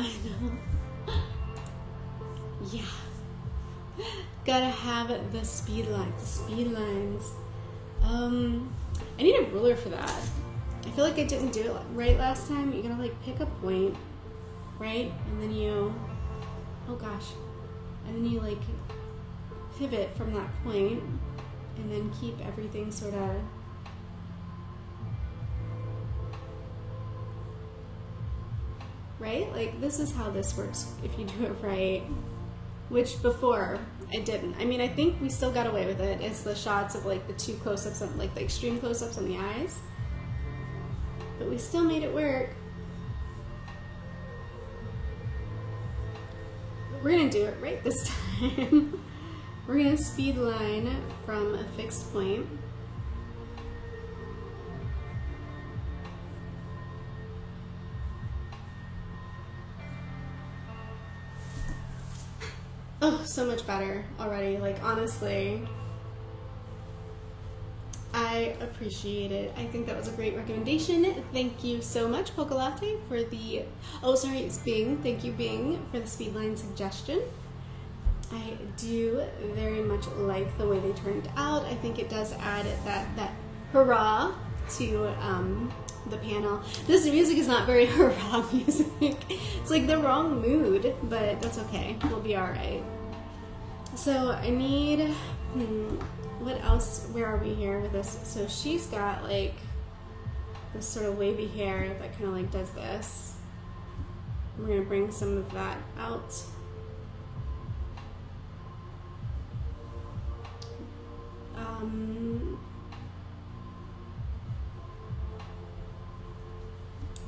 Yeah. Gotta have the speed lines. I need a ruler for that. I feel like I didn't do it right last time. You gotta like pick a point, right? And then you, oh gosh. And then you like pivot from that point and then keep everything sort of right? Like, this is how this works if you do it right. Which before I didn't. I mean, I think we still got away with it. It's the shots of like the two close-ups, like the extreme close-ups on the eyes. But we still made it work. But we're gonna do it right this time. We're gonna speed line from a fixed point. Oh, so much better already. Like, honestly, I appreciate it. I think that was a great recommendation. Thank you so much, Polka Latte, for the, oh, sorry, it's Bing. Thank you, Bing, for the speedline suggestion. I do very much like the way they turned out. I think it does add that hurrah to the panel. This music is not very hurrah music. It's like the wrong mood, but that's okay. We'll be all right. So I need, what else? Where are we here with this? So she's got like this sort of wavy hair that kind of like does this. We're gonna bring some of that out.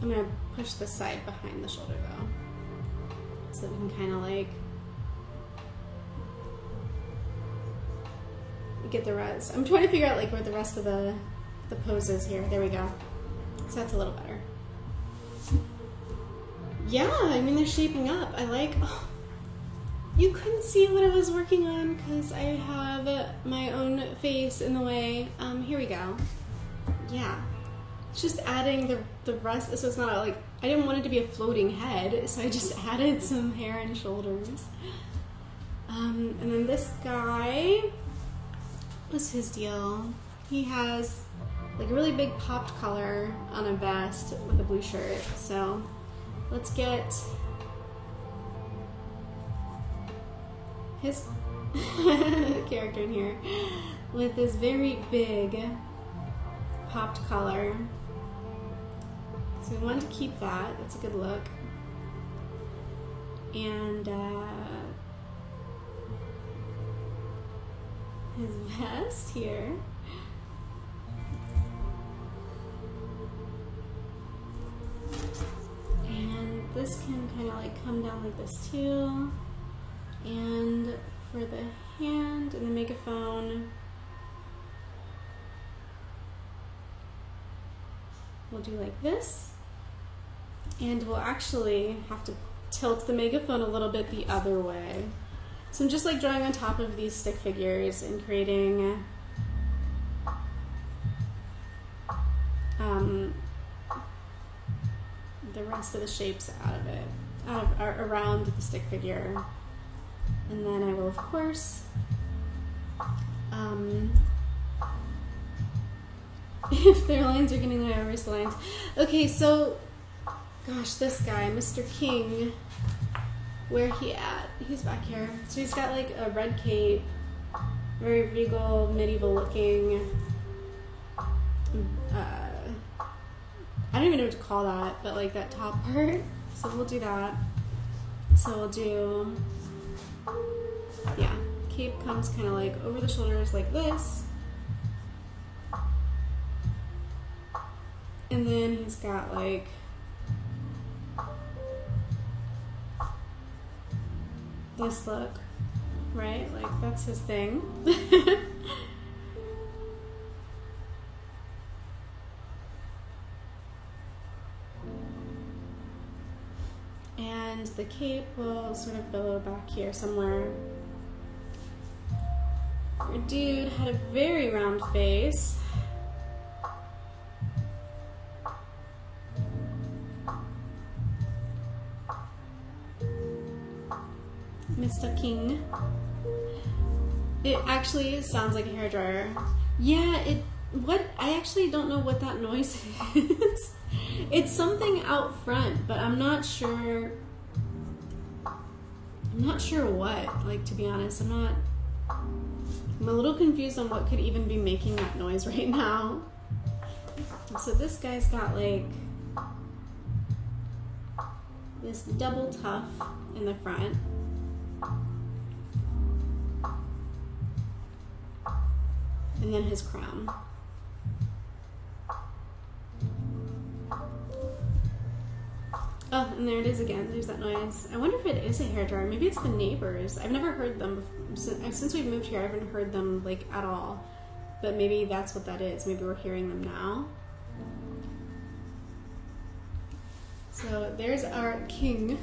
I'm gonna push the side behind the shoulder though, so that we can kind of like get the res. I'm trying to figure out like where the rest of the pose is here. There we go. So that's a little better. Yeah, I mean, they're shaping up. I like, oh, you couldn't see what I was working on because I have my own face in the way. Here we go. Yeah. It's just adding the rest, so it's not like, I didn't want it to be a floating head, so I just added some hair and shoulders. And then this guy, what's his deal? He has like a really big popped collar on a vest with a blue shirt, so let's get his character in here with this very big popped collar. So we wanted to keep that. That's a good look. And his vest here. And this can kind of like come down like this too. And for the hand and the megaphone, we'll do like this. And we'll actually have to tilt the megaphone a little bit the other way. So I'm just like drawing on top of these stick figures and creating the rest of the shapes around the stick figure. And then I will, of course, if their lines are getting their reverse lines. Okay, so, gosh, this guy, Mr. King, Where he at? He's back here. So he's got like a red cape, very regal, medieval looking. I don't even know what to call that, but like that top part. So we'll do that. So we'll do, yeah, cape comes kind of like over the shoulders like this. And then he's got like this look, right? Like that's his thing. And the cape will sort of billow back here somewhere. Our dude had a very round face. Mr. King. It actually sounds like a hairdryer. Yeah, I actually don't know what that noise is. It's something out front, but I'm not sure what, like, to be honest. I'm a little confused on what could even be making that noise right now. So this guy's got like this double tuff in the front. And then his crown. Oh, and there it is again. There's that noise. I wonder if it is a hairdryer. Maybe it's the neighbors. I've never heard them before. Since we've moved here. I haven't heard them like at all. But maybe that's what that is. Maybe we're hearing them now. So there's our king.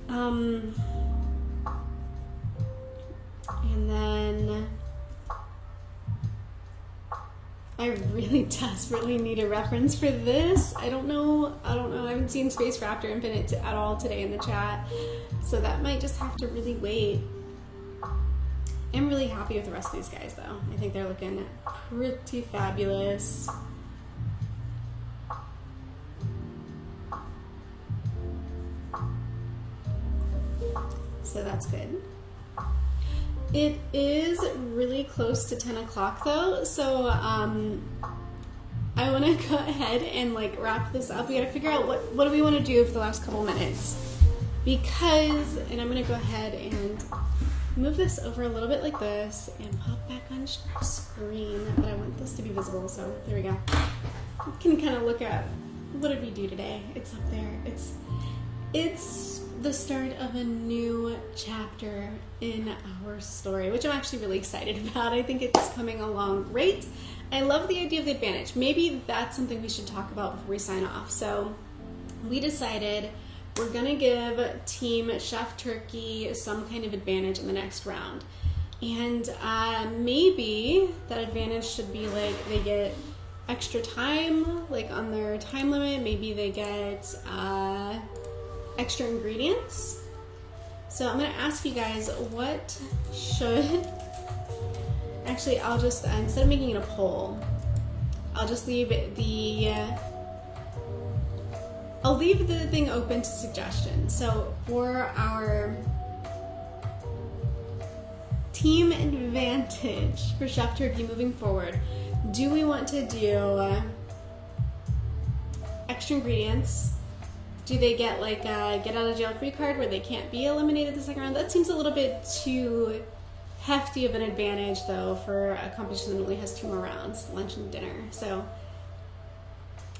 And then I really desperately need a reference for this. I don't know. I haven't seen Space Raptor Infinite at all today in the chat. So that might just have to really wait. I'm really happy with the rest of these guys though. I think they're looking pretty fabulous. So that's good. It is really close to 10 o'clock though, so I want to go ahead and like wrap this up. We got to figure out what do we want to do for the last couple minutes, because, and I'm going to go ahead and move this over a little bit like this and pop back on screen, but I want this to be visible, so there we go. You can kind of look at what did we do today. It's up there. It's the start of a new chapter in our story, which I'm actually really excited about. I think it's coming along great. I love the idea of the advantage. Maybe that's something we should talk about before we sign off. So we decided we're gonna give Team Chef Turkey some kind of advantage in the next round. And maybe that advantage should be like they get extra time, like on their time limit. Maybe they get extra ingredients. So I'm going to ask you guys what should, actually I'll just, instead of making it a poll, I'll just leave I'll leave the thing open to suggestion. So for our team advantage for Chef Turkey moving forward, do we want to do extra ingredients? Do they get like a get out of jail free card where they can't be eliminated the second round? That seems a little bit too hefty of an advantage though for a competition that only has 2 more rounds, lunch and dinner. So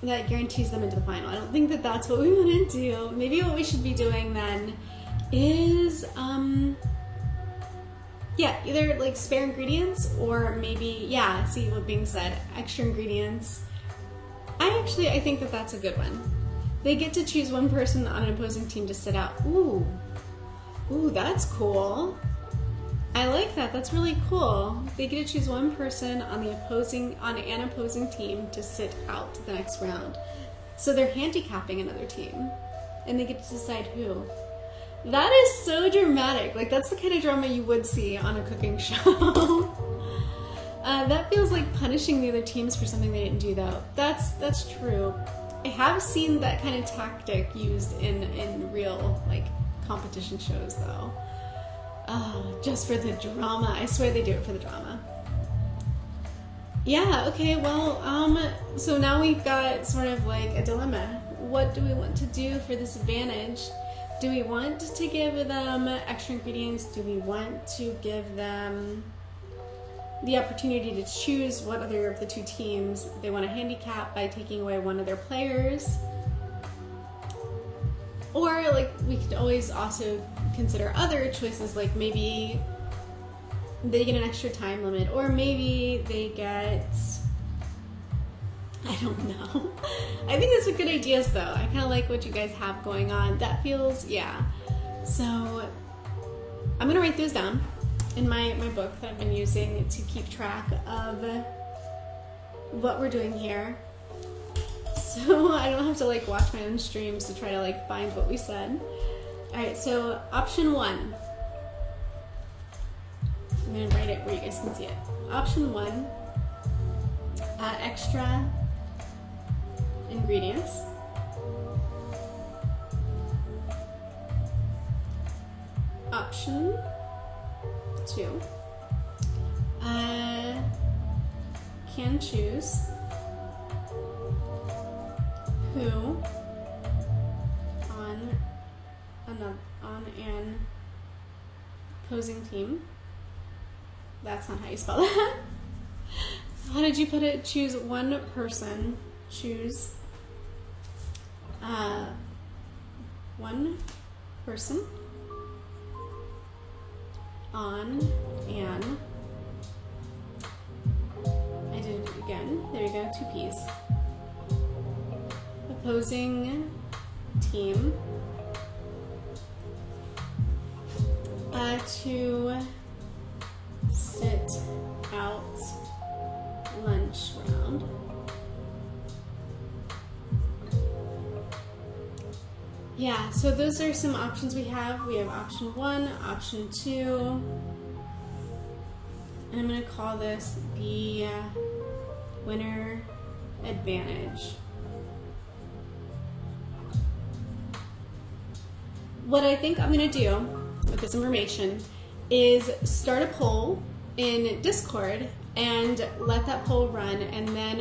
that guarantees them into the final. I don't think that that's what we want to do. Maybe what we should be doing then is, yeah, either like spare ingredients or maybe, yeah, see what being said, extra ingredients. I think that that's a good one. They get to choose one person on an opposing team to sit out. Ooh, that's cool. I like that. That's really cool. They get to choose one person on an opposing team to sit out the next round. So they're handicapping another team, and they get to decide who. That is so dramatic. Like that's the kind of drama you would see on a cooking show. That feels like punishing the other teams for something they didn't do, though. That's true. I have seen that kind of tactic used in real like competition shows though. Oh, just for the drama. I swear they do it for the drama. Yeah, okay, well, so now we've got sort of like a dilemma. What do we want to do for this advantage? Do we want to give them extra ingredients? Do we want to give them the opportunity to choose what other of the two teams they want to handicap by taking away one of their players? Or like we could always also consider other choices, like maybe they get an extra time limit, or maybe they get, I don't know. I think those are good ideas though. I kind of like what you guys have going on. That feels, yeah. So I'm gonna write those down in my book that I've been using to keep track of what we're doing here. So I don't have to like watch my own streams to try to like find what we said. All right, so option 1. I'm gonna write it where you guys can see it. Option 1, extra ingredients. Option 2, can choose who on an opposing team. That's not how you spell that. How did you put it? Choose one person. Choose one person on an, I did it again, there you go, 2 P's. Opposing team to sit out lunch round. Yeah, so those are some options we have. We have option 1, option 2, and I'm going to call this the winner advantage. What I think I'm going to do with this information is start a poll in Discord and let that poll run, and then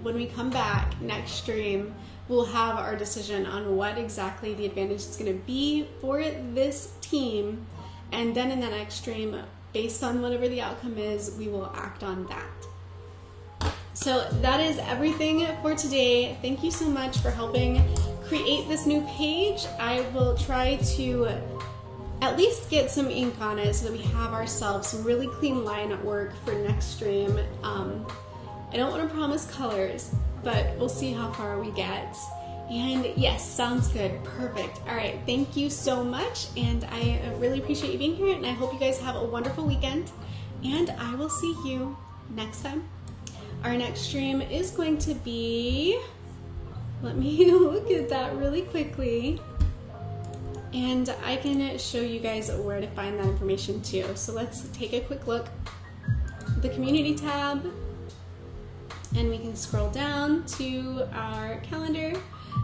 when we come back next stream, we'll have our decision on what exactly the advantage is going to be for this team, and then in the next stream, based on whatever the outcome is, we will act on that. So that is everything for today. Thank you so much for helping create this new page. I will try to at least get some ink on it so that we have ourselves some really clean line work for next stream. I don't want to promise colors, but we'll see how far we get. And yes, sounds good. Perfect. All right, thank you so much, and I really appreciate you being here, and I hope you guys have a wonderful weekend, and I will see you next time. Our next stream is going to be, let me look at that really quickly, and I can show you guys where to find that information too. So let's take a quick look. The community tab, and we can scroll down to our calendar.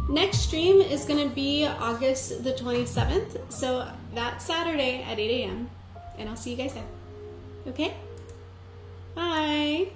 Next stream is going to be August the 27th, so that's Saturday at 8 a.m. and I'll see you guys then. Okay? Bye!